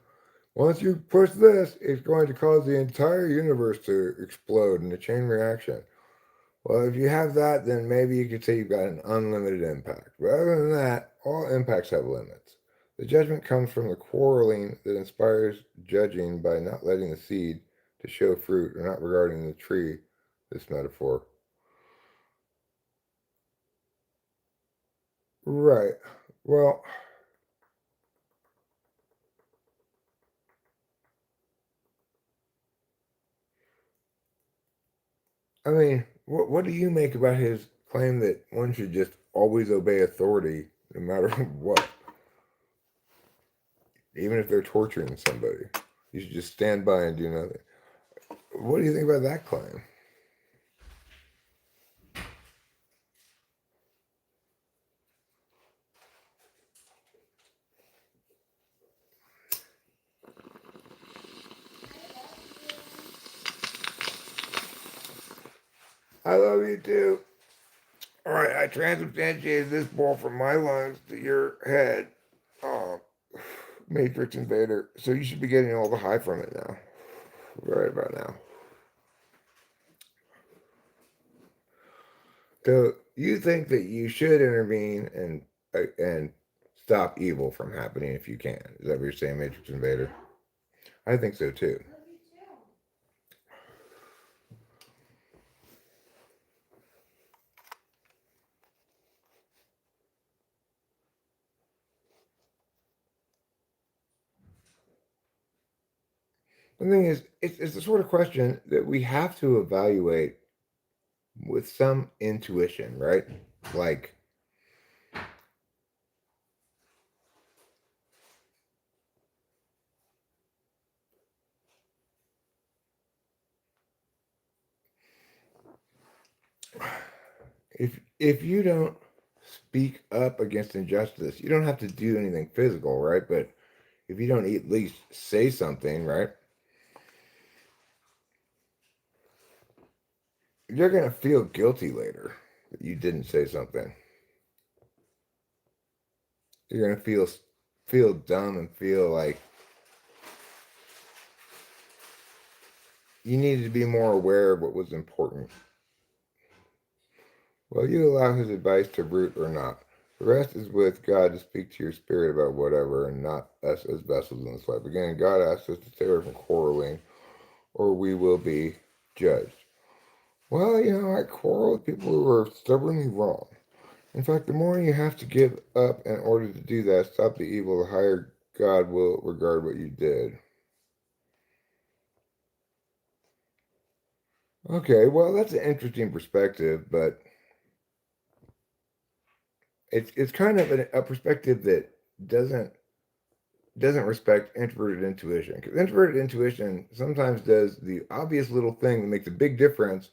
once you push this, it's going to cause the entire universe to explode in a chain reaction. Well, if you have that, then maybe you could say you've got an unlimited impact. But other than that, all impacts have limits. The judgment comes from the quarreling that inspires judging by not letting the seed to show fruit or not regarding the tree, this metaphor. Right. Well, I mean, what do you make about his claim that one should just always obey authority no matter what? Even if they're torturing somebody, you should just stand by and do nothing. What do you think about that claim? I love you too. All right, I transubstantiated this ball from my lungs to your head. Oh, Matrix Invader. So you should be getting all the high from it now. Right about now. So you think that you should intervene and stop evil from happening if you can? Is that what you're saying, Matrix Invader? I think so too. The thing is, it's the sort of question that we have to evaluate with some intuition, right? Like, if you don't speak up against injustice, you don't have to do anything physical, right? But if you don't at least say something, right, you're gonna feel guilty later that you didn't say something. You're gonna feel dumb and feel like you needed to be more aware of what was important. Well, you allow his advice to root or not. The rest is with God to speak to your spirit about whatever, and not us as vessels in this life. Again, God asks us to stay away from quarreling, or we will be judged. Well, I quarrel with people who are stubbornly wrong. In fact, the more you have to give up in order to do that, stop the evil, the higher God will regard what you did. Okay, well, that's an interesting perspective, but it's kind of a perspective that doesn't doesn't respect introverted intuition. Because introverted intuition sometimes does the obvious little thing that makes a big difference,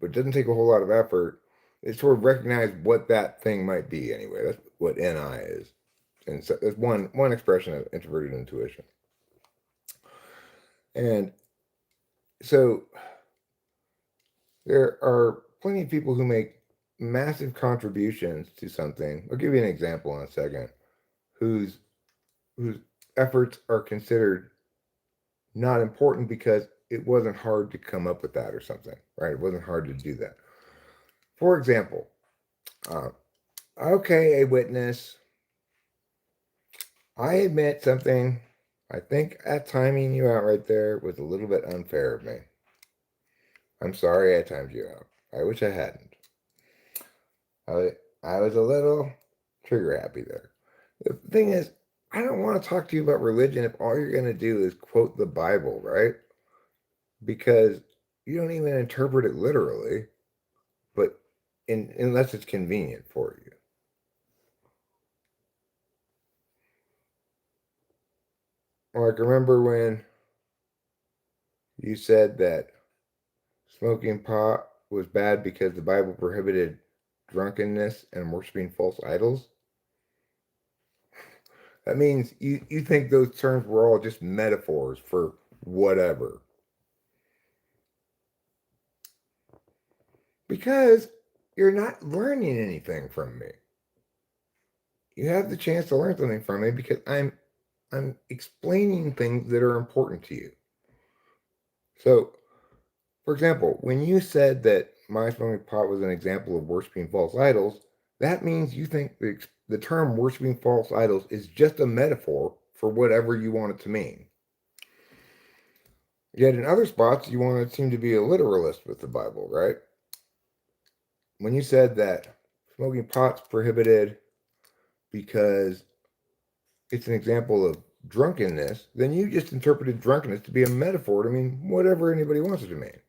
but doesn't take a whole lot of effort. It sort of recognize what that thing might be anyway. That's what NI is. And so that's one expression of introverted intuition. And so there are plenty of people who make massive contributions to something. I'll give you an example in a second, whose whose efforts are considered not important because it wasn't hard to come up with that or something, right? It wasn't hard to do that. For example, uh, okay, a witness, I admit something. I think timing you out right there was a little bit unfair of me. I'm sorry I timed you out. I wish I hadn't. I was a little trigger happy there. The thing is, I don't want to talk to you about religion if all you're going to do is quote the Bible, right? Because you don't even interpret it literally, but unless it's convenient for you. Like, remember when you said that smoking pot was bad because the Bible prohibited drunkenness and worshiping false idols? That means you think those terms were all just metaphors for whatever. Because you're not learning anything from me. You have the chance to learn something from me because I'm explaining things that are important to you. So, for example, when you said that my smoking pot was an example of worshiping false idols, that means you think the term worshiping false idols is just a metaphor for whatever you want it to mean. Yet in other spots, you want to seem to be a literalist with the Bible, right? When you said that smoking pot's prohibited because it's an example of drunkenness, then you just interpreted drunkenness to be a metaphor to mean whatever anybody wants it to mean.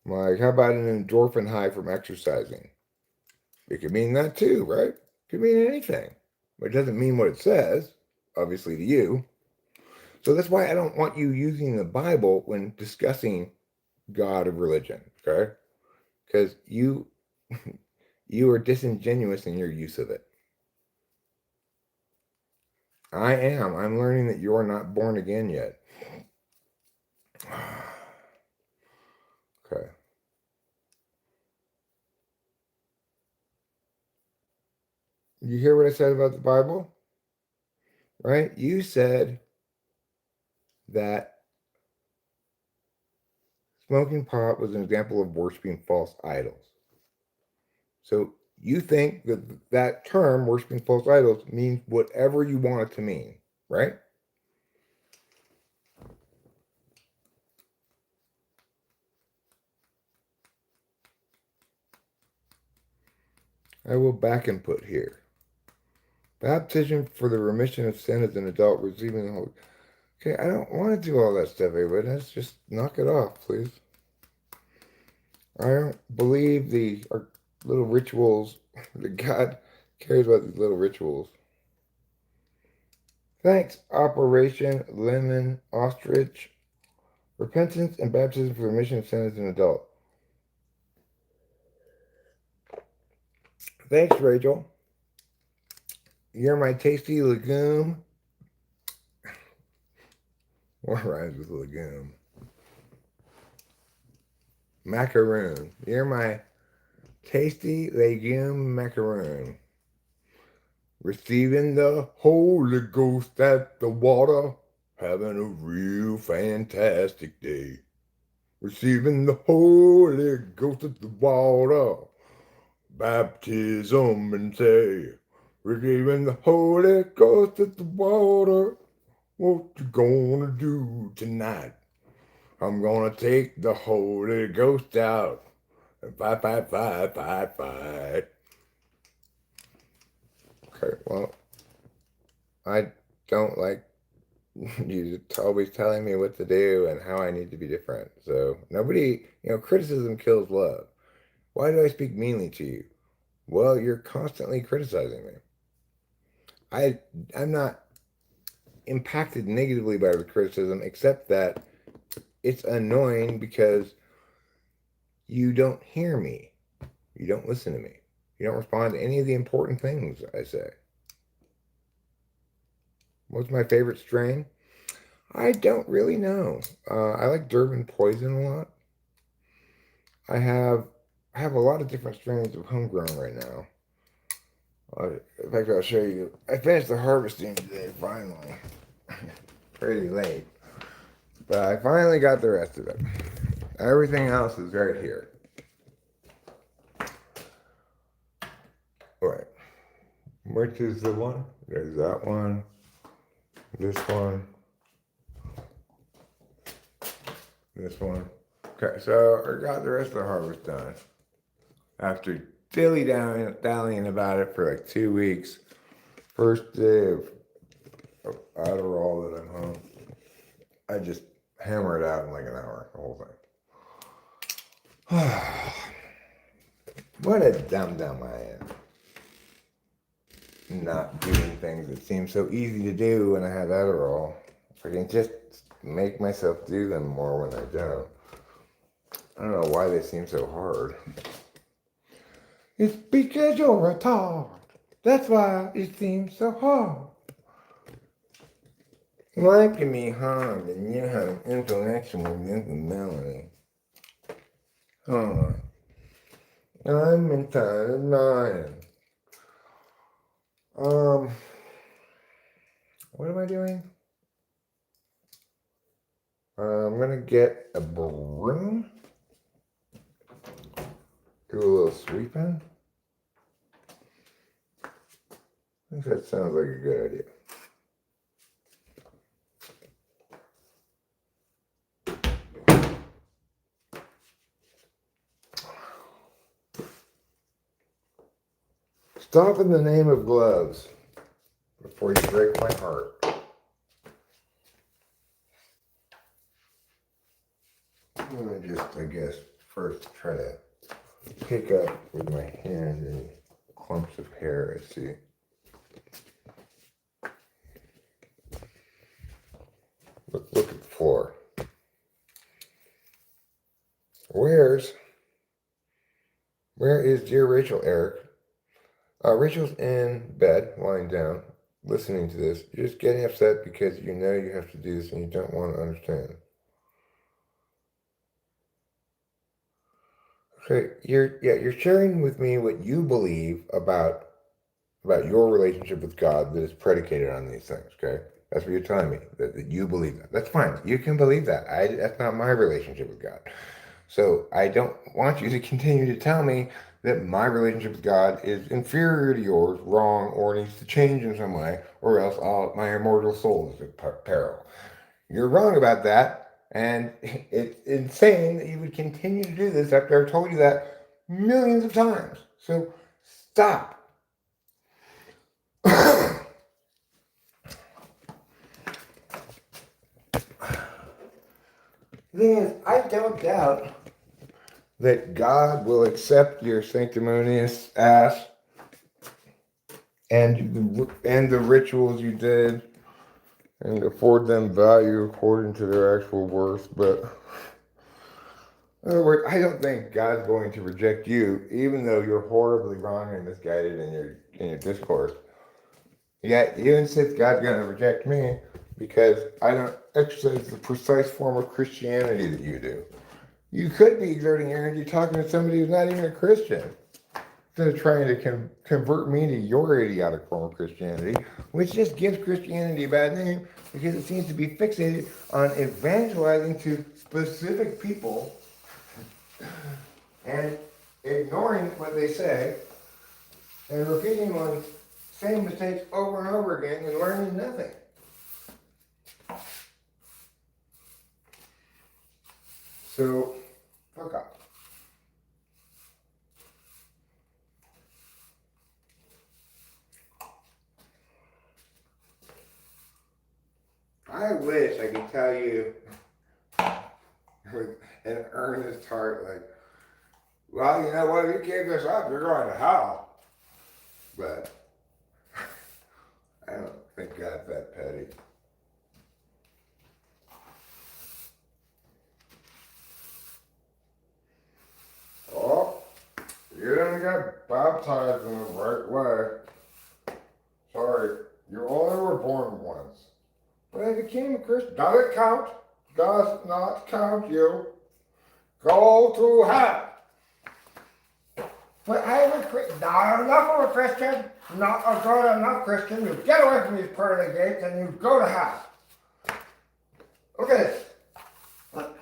Like, how about an endorphin high from exercising? It could mean that too, right? It could mean anything. But it doesn't mean what it says, obviously, to you. So that's why I don't want you using the Bible when discussing God or religion, okay? Because you are disingenuous in your use of it. I am. I'm learning that you are not born again yet. Okay. You hear what I said about the Bible? Right? You said that smoking pot was an example of worshiping false idols. So you think that that term, worshiping false idols, means whatever you want it to mean, right? I will back input here. Baptism for the remission of sin as an adult, receiving the Holy. Okay, I don't want to do all that stuff, everybody. Let's just knock it off, please. I don't believe our little rituals that God cares about these little rituals. Thanks, Operation Lemon Ostrich. Repentance and baptism for the remission of sin as an adult. Thanks, Rachel. You're my tasty legume. What rhymes with legume? Macaroon. You're my tasty legume macaroon. Receiving the Holy Ghost at the water. Having a real fantastic day. Receiving the Holy Ghost at the water. Baptism and say, receiving the Holy Ghost at the water. What you gonna do tonight? I'm gonna take the Holy Ghost out and fight, fight, fight, fight, fight. Okay, well, I don't like you always telling me what to do and how I need to be different. So nobody, criticism kills love. Why do I speak meanly to you? Well, you're constantly criticizing me. I'm not impacted negatively by the criticism, except that it's annoying because you don't hear me. You don't listen to me. You don't respond to any of the important things I say. What's my favorite strain? I don't really know. I like Durban Poison a lot. I have a lot of different strains of homegrown right now. In fact, I'll show you. I finished the harvesting today, finally. Pretty late. But I finally got the rest of it. Everything else is right here. All right. Which is the one? There's that one. This one. This one. Okay, so I got the rest of the harvest done. After dallying about it for like 2 weeks. First day of Adderall that I'm home, I just hammer it out in like an hour, the whole thing. What a dum-dum I am. Not doing things that seem so easy to do when I have Adderall. If I can just make myself do them more when I don't. I don't know why they seem so hard. It's because you're a tard. That's why it seems so hard. Life can be hard and you have an intellectual disability. Huh. I'm entitled lying. What am I doing? I'm gonna get a broom. Do a little sweeping. I think that sounds like a good idea. Stop in the name of gloves before you break my heart. I'm gonna just, I guess, first try to pick up with my hand any clumps of hair I see. Look at the floor. Where is dear Rachel, Eric? Rachel's in bed, lying down, listening to this. You're just getting upset because you know you have to do this and you don't want to understand. Okay, you're sharing with me what you believe about your relationship with God that is predicated on these things, okay? That's what you're telling me, that you believe that. That's fine. You can believe that. That's not my relationship with God. So I don't want you to continue to tell me that my relationship with God is inferior to yours, wrong, or needs to change in some way, or else my immortal soul is in peril. You're wrong about that, and it's insane that you would continue to do this after I've told you that millions of times. So stop. The thing is, I don't doubt that God will accept your sanctimonious ass and the rituals you did and afford them value according to their actual worth. But in other words, I don't think God's going to reject you, even though you're horribly wrong and misguided in your discourse. Yet you insist God's going to reject me because I don't exercise the precise form of Christianity that you do. You could be exerting your energy talking to somebody who's not even a Christian, instead of trying to convert me to your idiotic form of Christianity, which just gives Christianity a bad name because it seems to be fixated on evangelizing to specific people and ignoring what they say and repeating on same mistakes over and over again and learning nothing. So, fuck off. I wish I could tell you with an earnest heart, like, well, you know what, if you keep this up, you're going to hell. But I don't think God's that petty. Oh, you didn't get baptized in the right way. Sorry, you only were born once. But I became a Christian. Does it count? Does not count you. Go to hell. But I am not enough of a Christian, not a good enough Christian. You get away from these pearly gates and you go to hell. Look at this.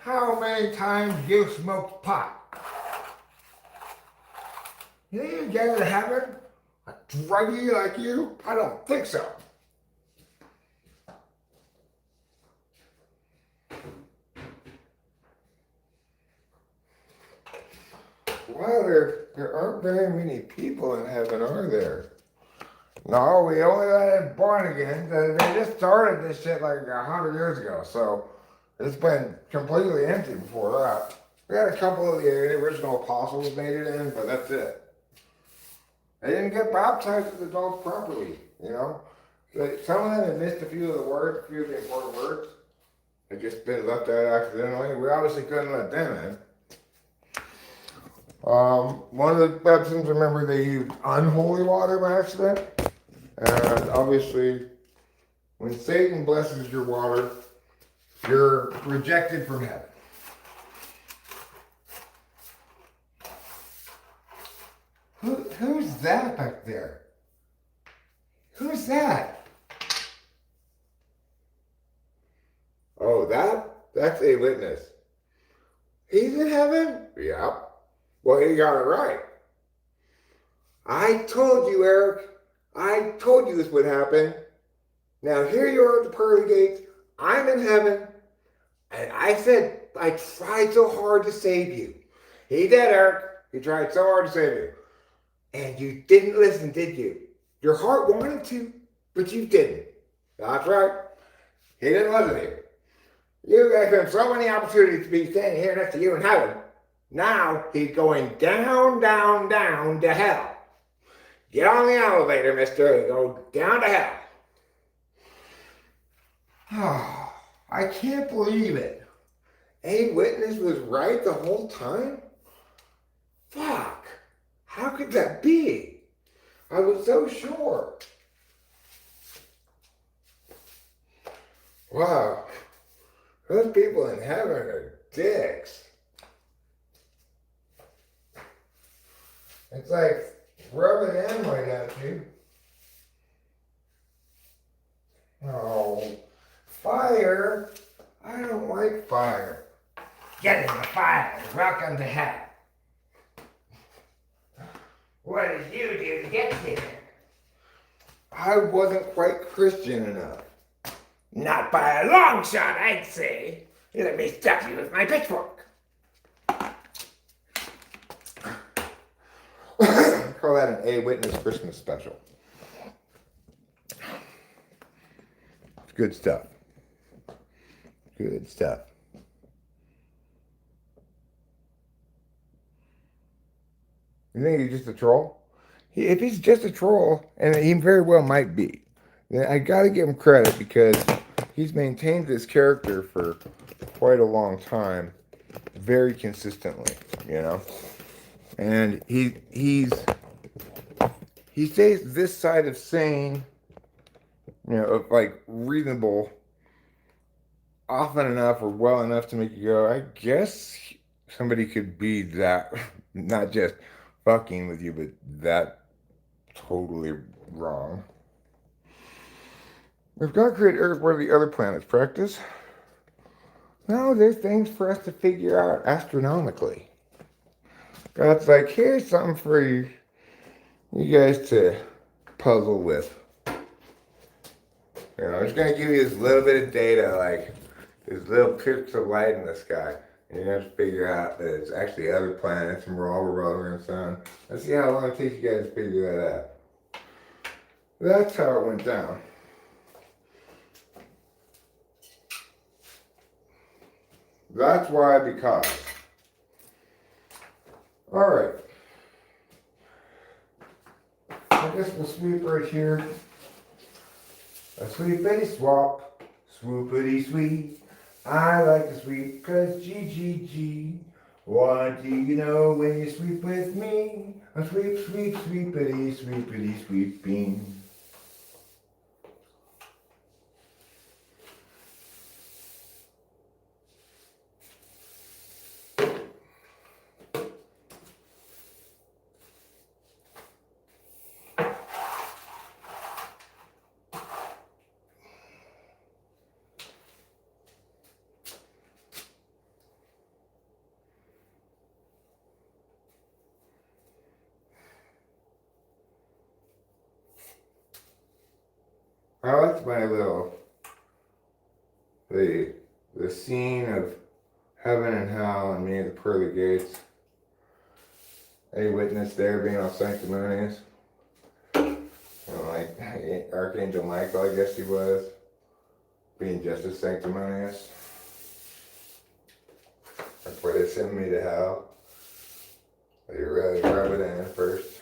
How many times you smoked pot? You think you get into heaven? A druggie like you? I don't think so. Wow, there aren't very many people in heaven, are there? No, we only let in born again. They just started this shit like 100 years ago, so it's been completely empty before that. We had a couple of the original apostles made it in, but that's it. They didn't get baptized as adults properly, you know? Some of them had missed a few of the words, a few of the important words. They'd just been left out accidentally. We obviously couldn't let them in. One of the baptisms, remember, they used unholy water by accident. And obviously, when Satan blesses your water, you're rejected from heaven. Who's that back there? Who's that? Oh, that's a witness. He's in heaven? Yeah. Well, he got it right. I told you, Eric. I told you this would happen. Now here you are at the pearly gates. I'm in heaven. And I said, I tried so hard to save you. He did, Eric. He tried so hard to save you. And you didn't listen, did you? Your heart wanted to, but you didn't. That's right. He didn't listen to you. You gave him so many opportunities to be standing here next to you in heaven. Now he's going down, down, down to hell. Get on the elevator, mister, and go down to hell. Oh, I can't believe it. A witness was right the whole time? Fuck. How could that be? I was so sure. Wow. Those people in heaven are dicks. It's like rubbing it in right at you. Oh, fire. I don't like fire. Get in the fire. Welcome to hell. What did you do to get here? I wasn't quite Christian enough. Not by a long shot, I'd say. Let me stab you with my pitchfork. Call that an A-Witness Christmas special. It's good stuff. Good stuff. You think he's just a troll? If he's just a troll, and he very well might be, then I gotta give him credit because he's maintained this character for quite a long time, very consistently, you know? And he stays this side of sane, you know, of like reasonable often enough or well enough to make you go, I guess somebody could be that, not just fucking with you, but that totally wrong. If God created Earth, what do the other planets practice? No, there's things for us to figure out astronomically. God's like, here's something for you guys to puzzle with. You know, I'm just going to give you this little bit of data, like this little pips of light in the sky. And you're going to have to figure out that it's actually other planets and we're all revolving around the sun. Let's see how long it takes you guys to figure that out. That's how it went down. That's why, because. Alright. I guess we'll sweep right here. A sweepity swap, swoopity sweep. I like to sweep cause G. What do you know when you sweep with me? A sweep, sweep, sweepity, sweeping. I liked my little, the scene of heaven and hell and me at the pearly gates. Any witness there being all sanctimonious? Like Archangel Michael, I guess he was, being just as sanctimonious. Before they send me to hell, you really rub it in first.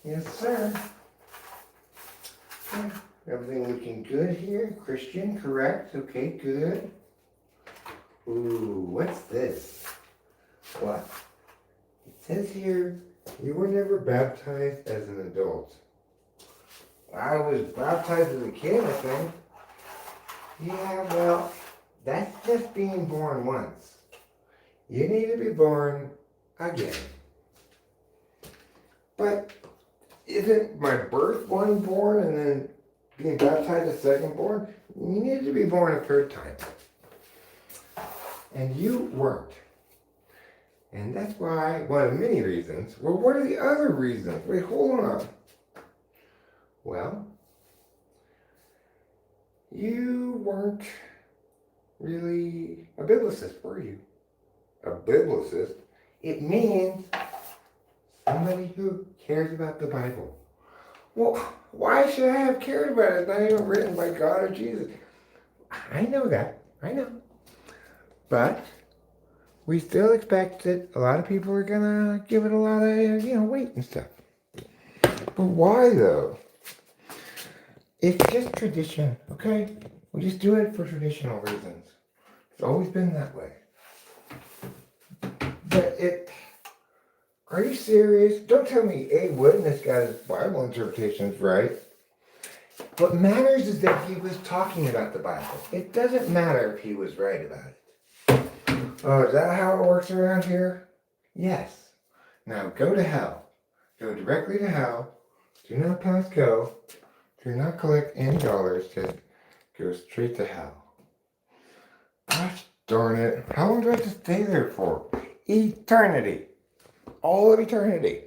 Yes, sir. Yeah. Everything looking good here. Christian, correct? Okay, good. Ooh, what's this? What? It says here, you were never baptized as an adult. I was baptized as a kid, I think. Yeah, well, that's just being born once. You need to be born again. But isn't my birth one born and then being baptized a second born? You need to be born a third time. And you weren't. And that's why, one of many reasons. Well, what are the other reasons? Wait, hold on. Well, you weren't really a biblicist, were you? A biblicist? It means somebody who cares about the Bible. Well, why should I have cared about it? It's not even written by God or Jesus. I know that. I know. But we still expect that a lot of people are going to give it a lot of, weight and stuff. But why, though? It's just tradition, okay? We just do it for traditional reasons. It's always been that way. But are you serious? Don't tell me A. Witness got his Bible interpretations right. What matters is that he was talking about the Bible. It doesn't matter if he was right about it. Oh, is that how it works around here? Yes. Now go to hell. Go directly to hell. Do not pass go. Do not collect any dollars. Just go straight to hell. Gosh darn it. How long do I have to stay there for? Eternity. All of eternity.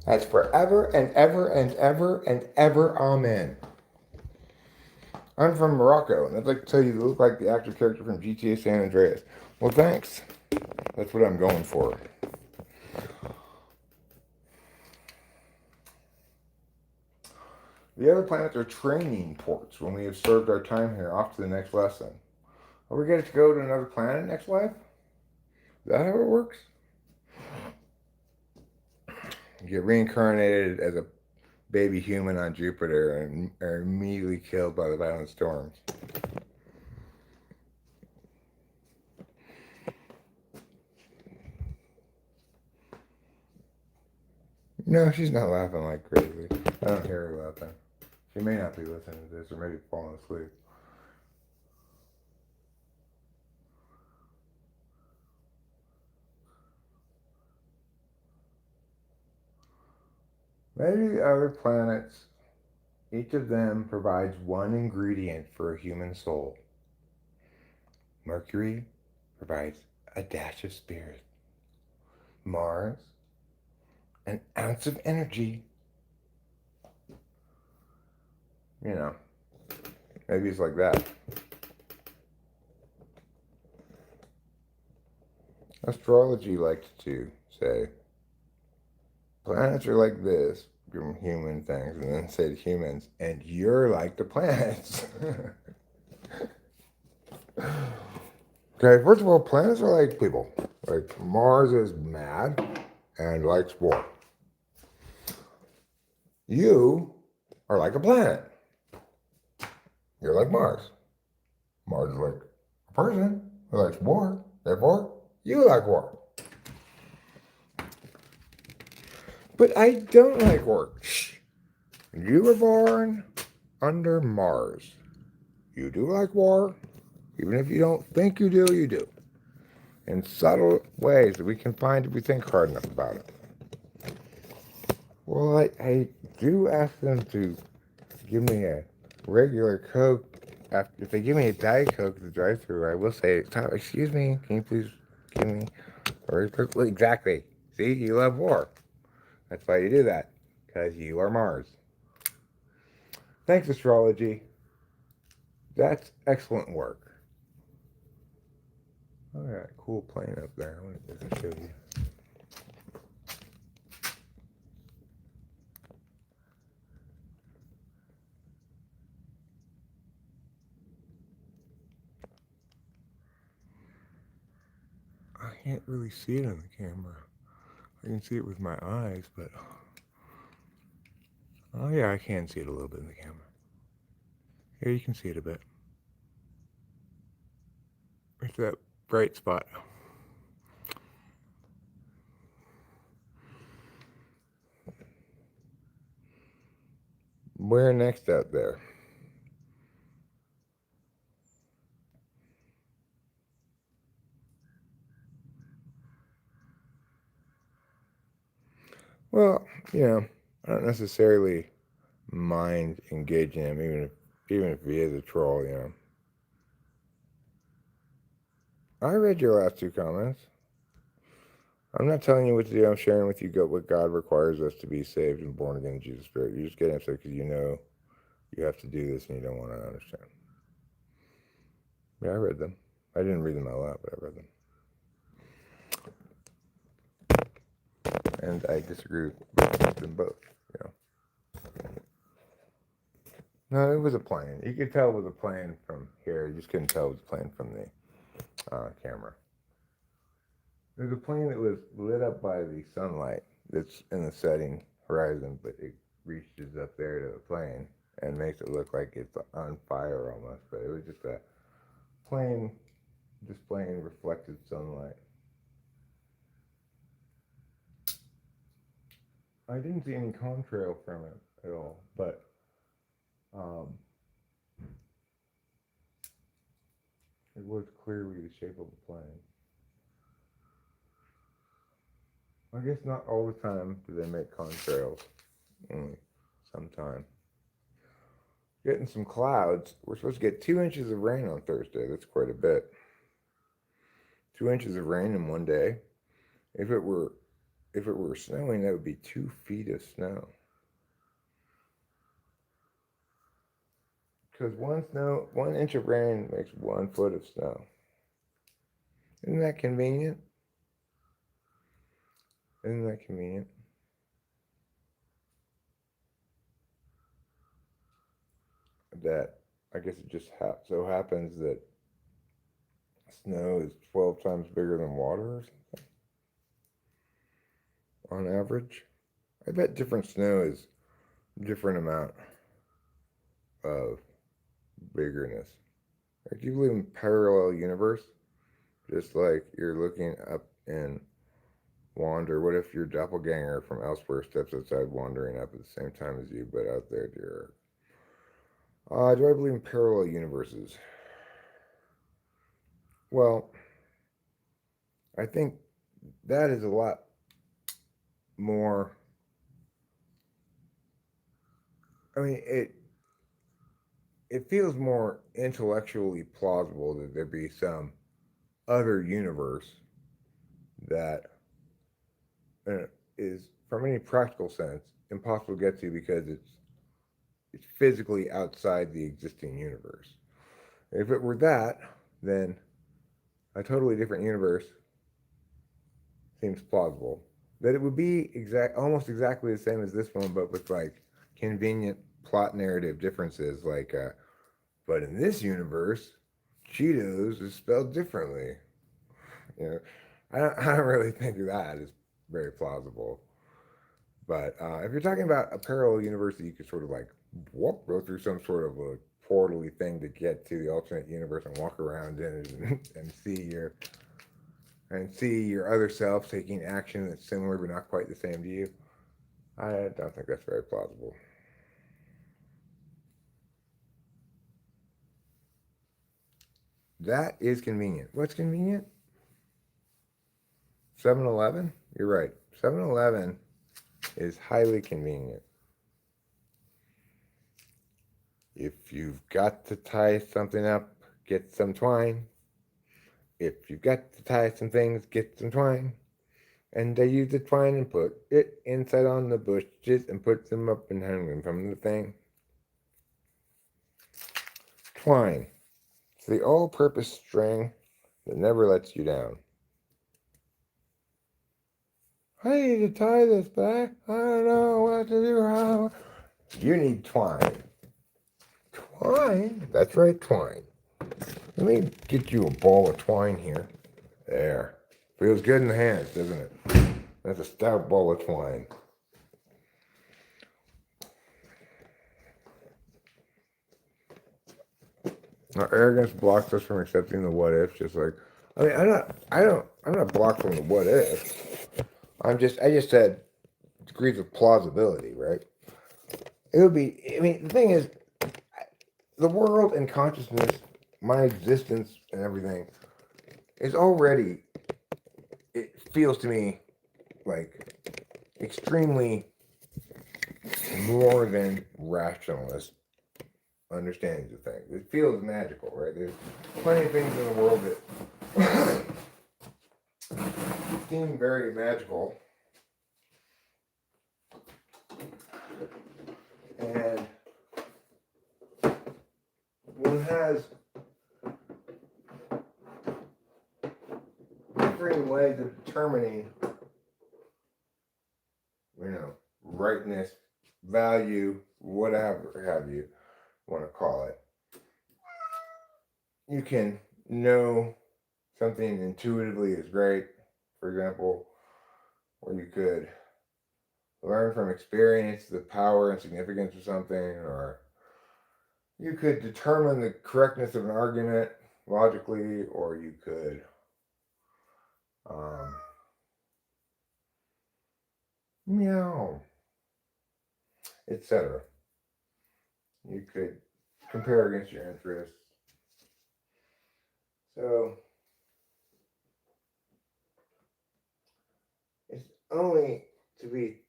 That's forever and ever and ever and ever. Amen. I'm from Morocco, and I'd like to tell you you look like the actor character from GTA San Andreas. Well, thanks. That's what I'm going for. The other planets are training ports when we have served our time here off to the next lesson. Are we going to go to another planet next life? Is that how it works? You get reincarnated as a baby human on Jupiter and are immediately killed by the violent storms. No, she's not laughing like crazy. I don't hear her laughing. She may not be listening to this or maybe falling asleep. Maybe the other planets, each of them provides one ingredient for a human soul. Mercury provides a dash of spirit. Mars, an ounce of energy. Maybe it's like that. Astrology likes to say, planets are like this, human things, and then say to humans, and you're like the planets. Okay, first of all, planets are like people. Like Mars is mad and likes war. You are like a planet. You're like Mars. Mars is like a person who likes war. Therefore, you like war. But I don't like war. You were born under Mars. You do like war. Even if you don't think you do, you do. In subtle ways that we can find if we think hard enough about it. Well, I do ask them to give me a regular Coke. After, if they give me a Diet Coke at the drive-thru, I will say, "Excuse me, can you please give me a regular Coke?" Exactly. See, you love war. That's why you do that, because you are Mars. Thanks, astrology. That's excellent work. Oh, yeah, cool plane up there. I want to show you. I can't really see it on the camera. I can see it with my eyes, but oh yeah, I can see it a little bit in the camera. Here you can see it a bit. It's that bright spot. Where next out there? Well, I don't necessarily mind engaging him, even if he is a troll. I read your last two comments. I'm not telling you what to do. I'm sharing with you what God requires us to be saved and born again in Jesus' Spirit. You're just getting upset because you know you have to do this and you don't want to understand. Yeah, I read them. I didn't read them out loud, but I read them. And I disagree with them both. No, it was a plane. You could tell it was a plane from here. You just couldn't tell it was a plane from the camera. There's a plane that was lit up by the sunlight that's in the setting horizon, but it reaches up there to the plane and makes it look like it's on fire almost. But it was just a plane displaying reflected sunlight. I didn't see any contrail from it at all, but it was clearly the shape of a plane. I guess not all the time do they make contrails. Only sometime. Getting some clouds. We're supposed to get 2 inches of rain on Thursday. That's quite a bit. 2 inches of rain in one day. If it were snowing, that would be 2 feet of snow. Because 1 inch of rain makes 1 foot of snow. Isn't that convenient? Isn't that convenient? That I guess it just so happens that snow is 12 times bigger than water or something on average. I bet different snow is different amount of biggerness. Like, do you believe in parallel universe? Just like you're looking up in Wander. What if your doppelganger from elsewhere steps outside wandering up at the same time as you, but out there, dear Earth? Do I believe in parallel universes? Well, I think that is a lot more. I mean, it feels more intellectually plausible that there be some other universe that is, from any practical sense, impossible to get to because it's physically outside the existing universe. If it were that, then a totally different universe seems plausible. That it would be almost exactly the same as this one, but with like convenient plot narrative differences. Like, but in this universe, Cheetos is spelled differently. You know, I don't really think that is very plausible. But if you're talking about a parallel universe that you could sort of like go through some sort of a portally thing to get to the alternate universe and walk around in it and see your other self taking action that's similar but not quite the same to you, I don't think that's very plausible. That is convenient. What's convenient? 7-Eleven? You're right. 7-Eleven is highly convenient. If you've got to tie something up, get some twine. If you've got to tie some things, get some twine. And they use the twine and put it inside on the bushes and put them up and hang them from the thing. Twine. It's the all-purpose string that never lets you down. I need to tie this back. I don't know what to do. How. You need twine. Twine? That's right, twine. Let me get you a ball of twine here. There. Feels good in the hands, doesn't it? That's a stout ball of twine. Our arrogance blocks us from accepting the what ifs, just like I'm not blocked from the what ifs. I just said degrees of plausibility, right? It would be, the thing is, the world and consciousness, my existence and everything, is already, it feels to me like extremely more than rationalist understandings of things. It feels magical, right? There's plenty of things in the world that seem very magical. And one has differing ways of determining, rightness, value, whatever have you want to call it. You can know something intuitively is great, for example, or you could learn from experience the power and significance of something, or you could determine the correctness of an argument logically, or you could etc. You could compare against your interests. So it's only to be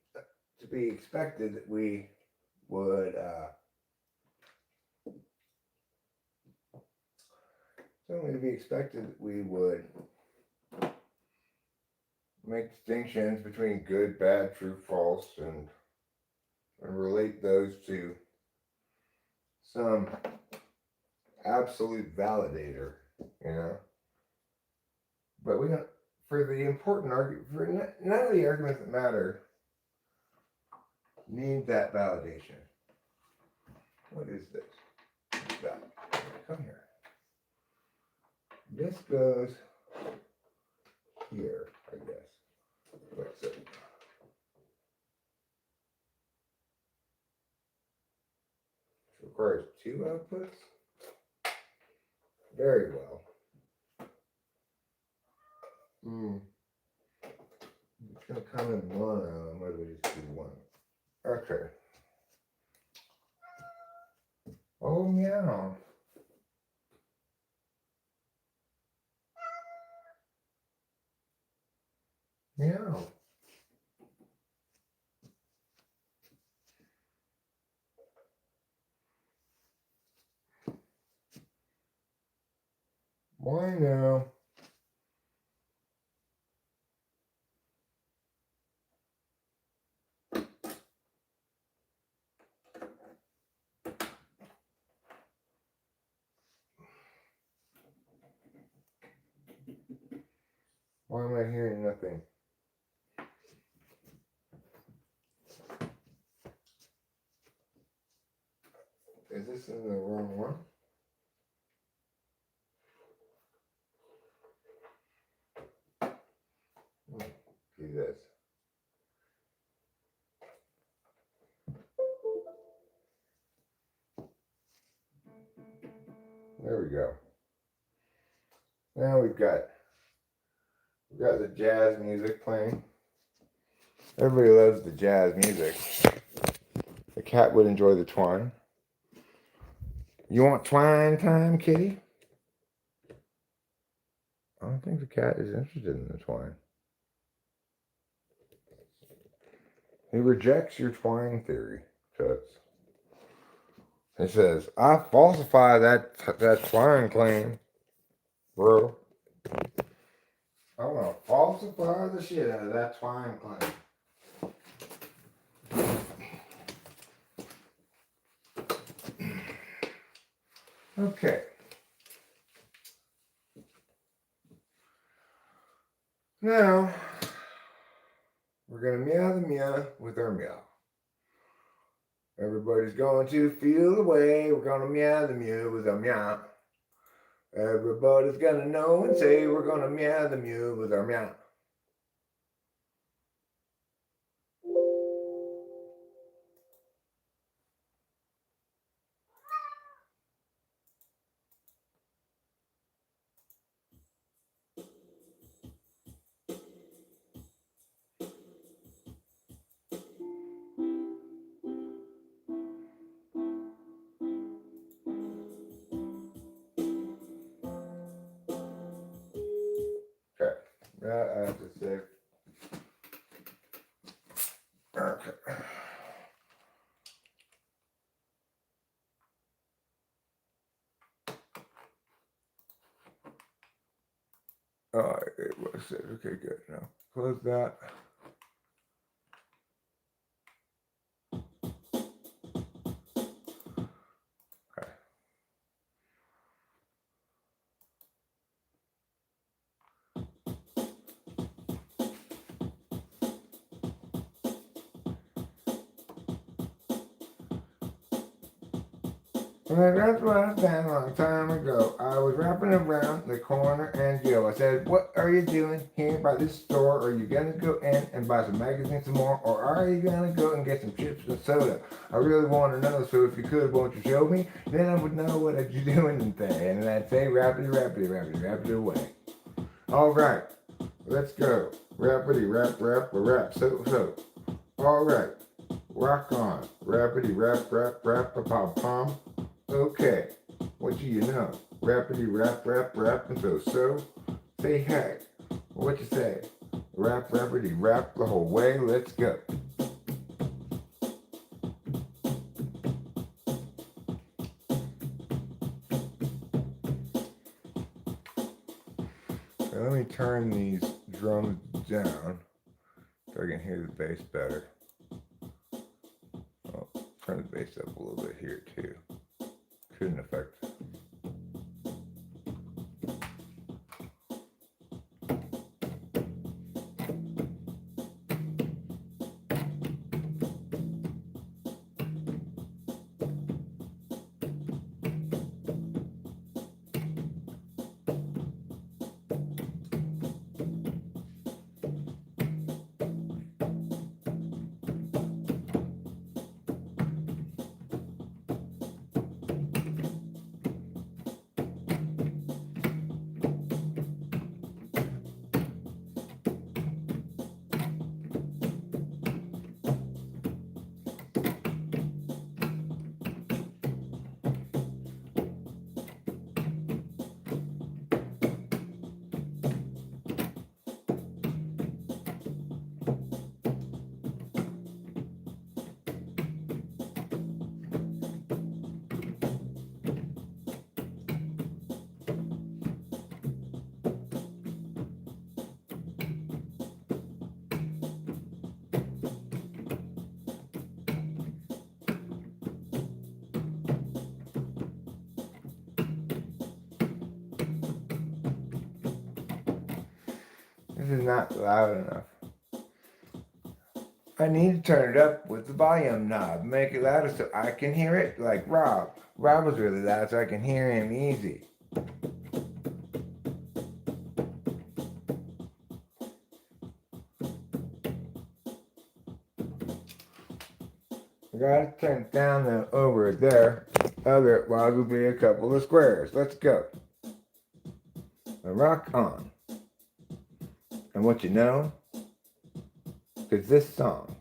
expected that we would make distinctions between good, bad, true, false, and relate those to some absolute validator, But we don't, for the important argument, for none of the arguments that matter need that validation. What is this? What's that? Come here. This goes here, I guess. Let's see. It requires two outputs. Very well. It's going to come in mono. I might as well just do one. Okay. Oh, meow. Meow. Why now? Why am I hearing nothing? Is this in the wrong one? Do this. There we go. Now we've got the jazz music playing. Everybody loves the jazz music. The cat would enjoy the twine. You want twine time, kitty? I don't think the cat is interested in the twine. He rejects your twine theory, Toots. He says, I falsify that twine claim, bro. I'm gonna falsify the shit out of that twine claim. Okay. Now, we're gonna meow the meow with our meow. Everybody's going to feel the way. We're gonna meow the mew with our meow. Everybody's gonna know and say we're gonna meow the mew with our meow. Okay. I have to say. Okay. Alright, it was it. Okay, good. Now close that. Okay. Well, that's what I found a long time ago. I was wrapping around the corner and Joe. I said, what are you doing here by this store? Are you going to go in and buy some magazines some more? Or are you going to go and get some chips and soda? I really want to know, so if you could, won't you show me? Then I would know what you're doing there. And I'd say, rapidly, rapidly, rapidly, rapidly away. All right, let's go. Rapidly, rap, rap, rap, so. All right, rock on. Rapidly, rap, rap, rap, pom pom. Okay, what do you know? Rappity rap rap rap and so. Say hey. What you say? Rap rappity rap the whole way. Let's go. Now let me turn these drums down so I can hear the bass better. I'll turn the bass up a little bit here too. Couldn't affect. This is not loud enough. I need to turn it up with the volume knob. Make it louder so I can hear it like Rob. Rob was really loud so I can hear him easy. I gotta turn it down though over there. Otherwise will be a couple of squares. Let's go. And rock on. And what you know? Because this song,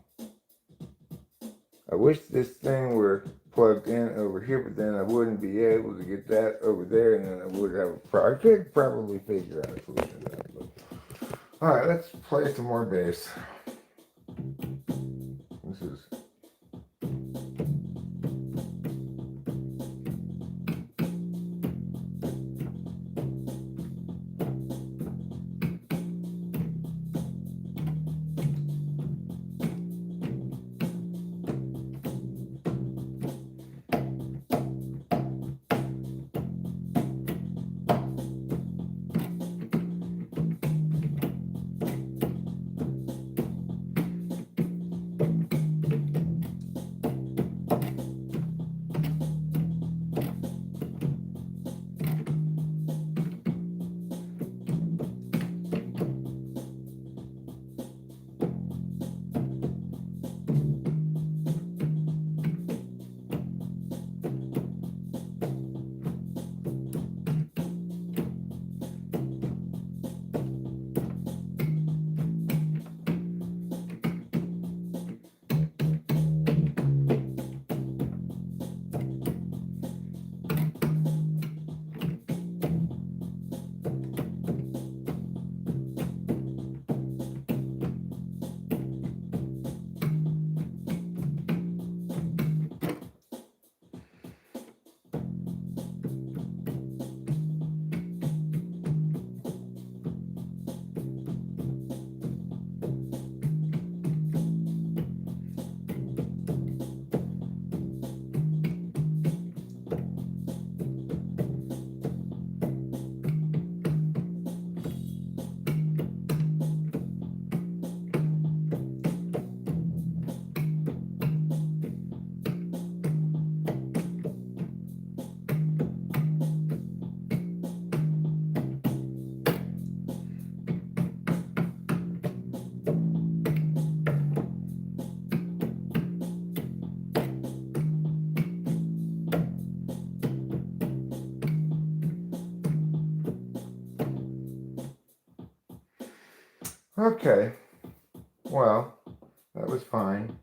I wish this thing were plugged in over here, but then I wouldn't be able to get that over there, and then I would have a problem. I could probably figure out a solution to that. But. All right, let's play some more bass. Okay. Well, that was fine.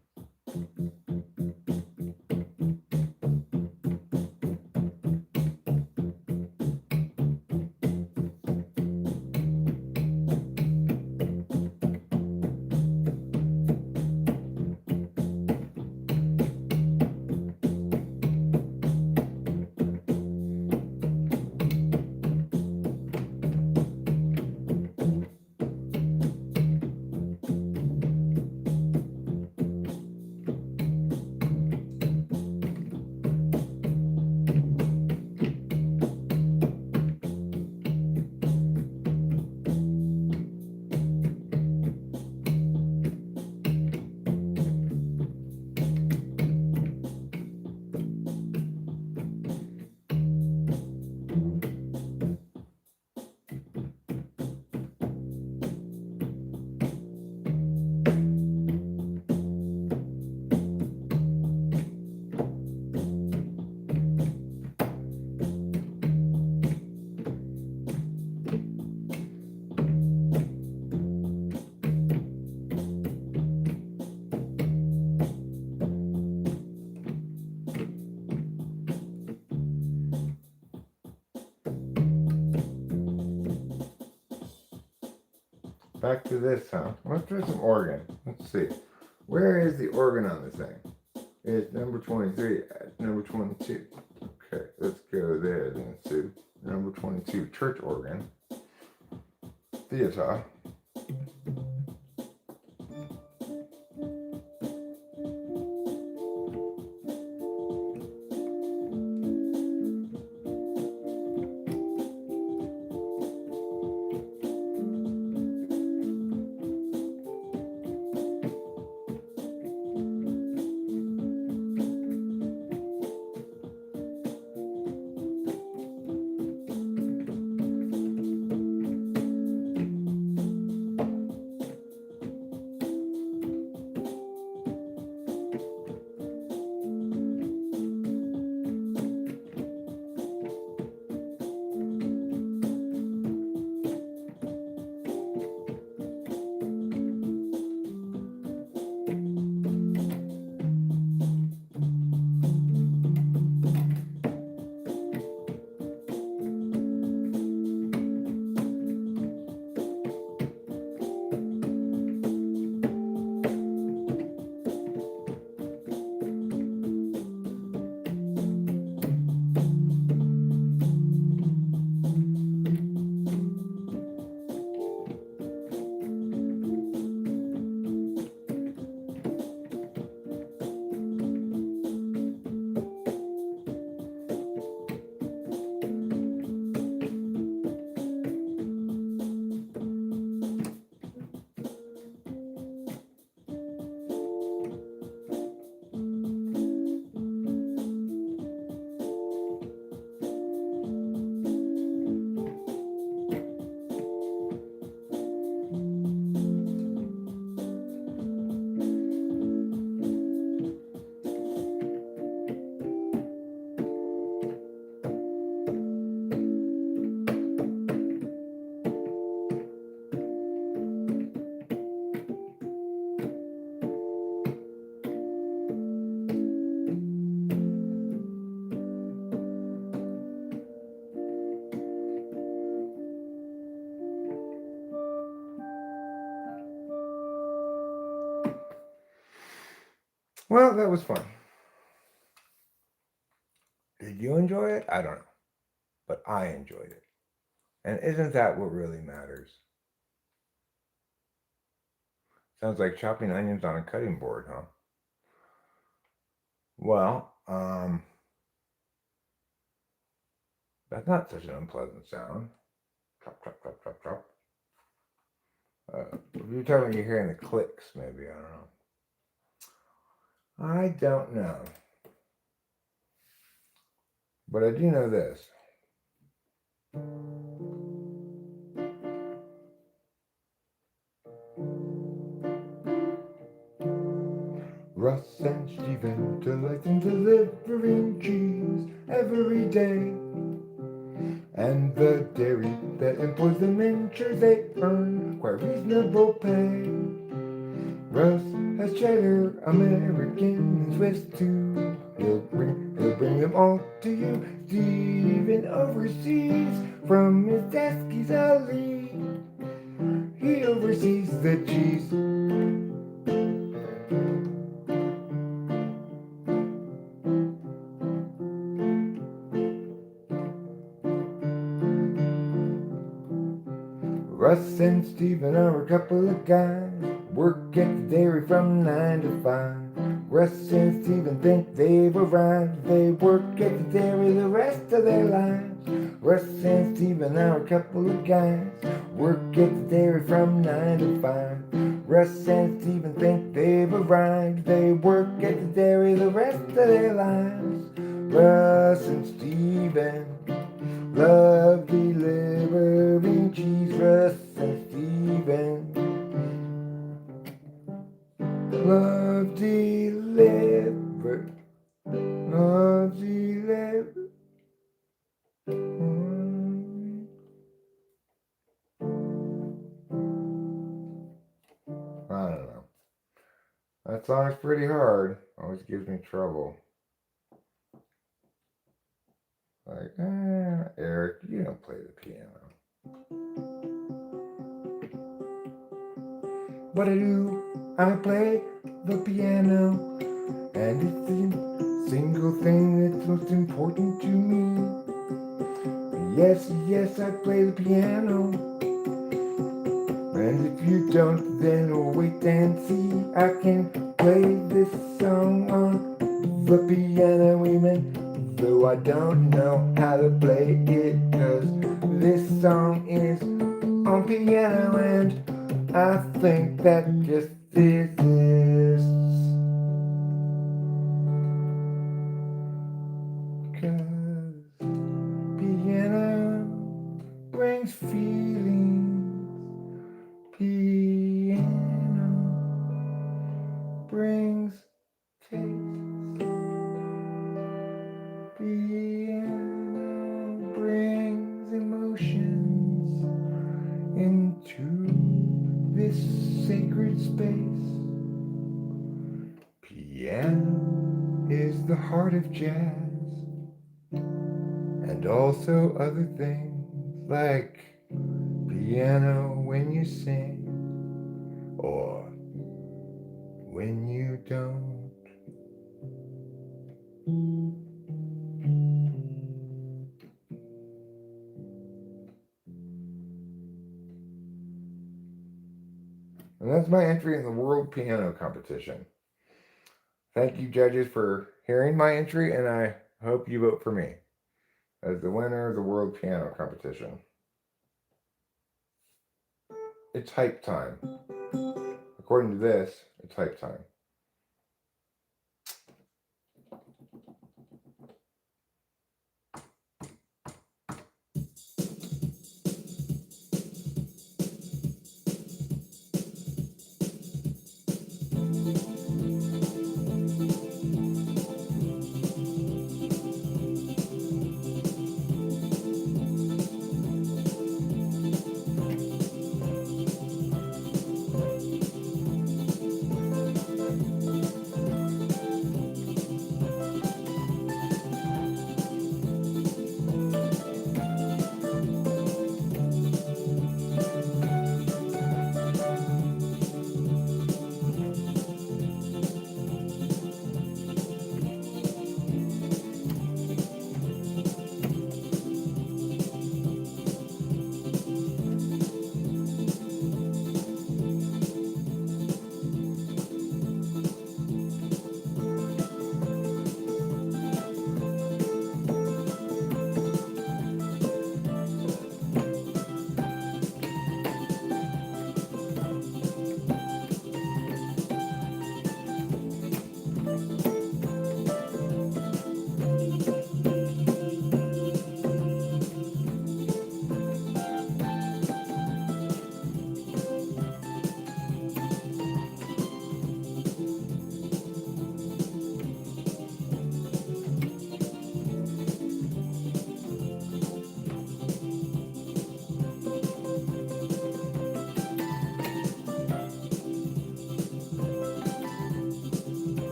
Back to this, huh? Let's do some organ. Let's see. Where is the organ on this thing? It's number 23. Number 22. Okay, let's go there then. So, number 22, church organ. Theater. Well, that was fun. Did you enjoy it? I don't know. But I enjoyed it. And isn't that what really matters? Sounds like chopping onions on a cutting board, huh? Well, that's not such an unpleasant sound. Chop, chop, chop, chop, chop. If you're talking, you're hearing the clicks, maybe, I don't know. I don't know. But I do know this. Russ and Steven delight in delivering cheese every day. And the dairy that employs them ensures they earn quite reasonable pay. Russ has cheddar, American, and Swiss too. He'll bring them all to you. Steven overseas from his desk he's a lead. He oversees the cheese. Russ and Steven are a couple of guys, work at the dairy from 9 to 5. Russ and Steven think they've arrived, they work at the dairy the rest of their lives. Russ and Steven are a couple of guys, work at the dairy from 9 to 5. Russ and Steven think they've arrived, they work at the dairy the rest of their lives. Russ and Steven love delivering cheese. Russ and Steven love deliver. Love deliver. I don't know. That song's pretty hard. Always gives me trouble. Like, Eric, you don't play the piano. What I do, I play the piano, and it's the single thing that's most important to me. Yes, yes, I play the piano, and if you don't, then wait and see. I can play this song on the piano, women, though I don't know how to play it, 'cause this song is on piano, and I think that just exists. 'Cause piano brings feelings. Piano brings taste. Piano brings emotions into this sacred space. Piano is the heart of jazz, and also other things like piano when you sing, or when you don't. And that's my entry in the World Piano Competition. Thank you, judges, for hearing my entry, and I hope you vote for me as the winner of the World Piano Competition. It's hype time. According to this, it's hype time.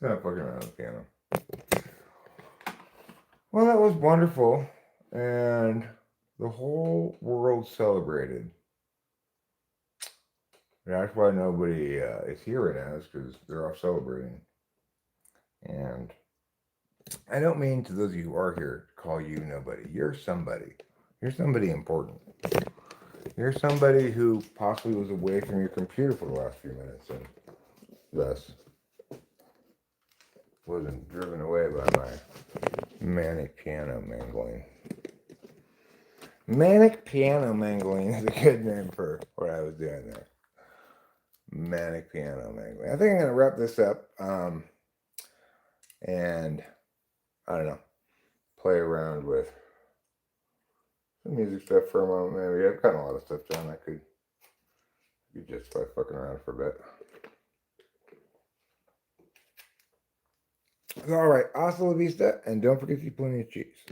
Not fucking around with the piano. Well, that was wonderful. And the whole world celebrated. That's why nobody is here right now, is because they're off celebrating. And I don't mean to those of you who are here to call you nobody. You're somebody. You're somebody important. You're somebody who possibly was away from your computer for the last few minutes and thus wasn't driven away by my manic piano mangling. Manic piano mangling is a good name for what I was doing there. Manic piano mangling. I think I'm going to wrap this up and, I don't know, play around with some music stuff for a moment. Maybe I've got a lot of stuff done. I could just by fucking around for a bit. So, all right, hasta la vista, and don't forget to eat plenty of cheese.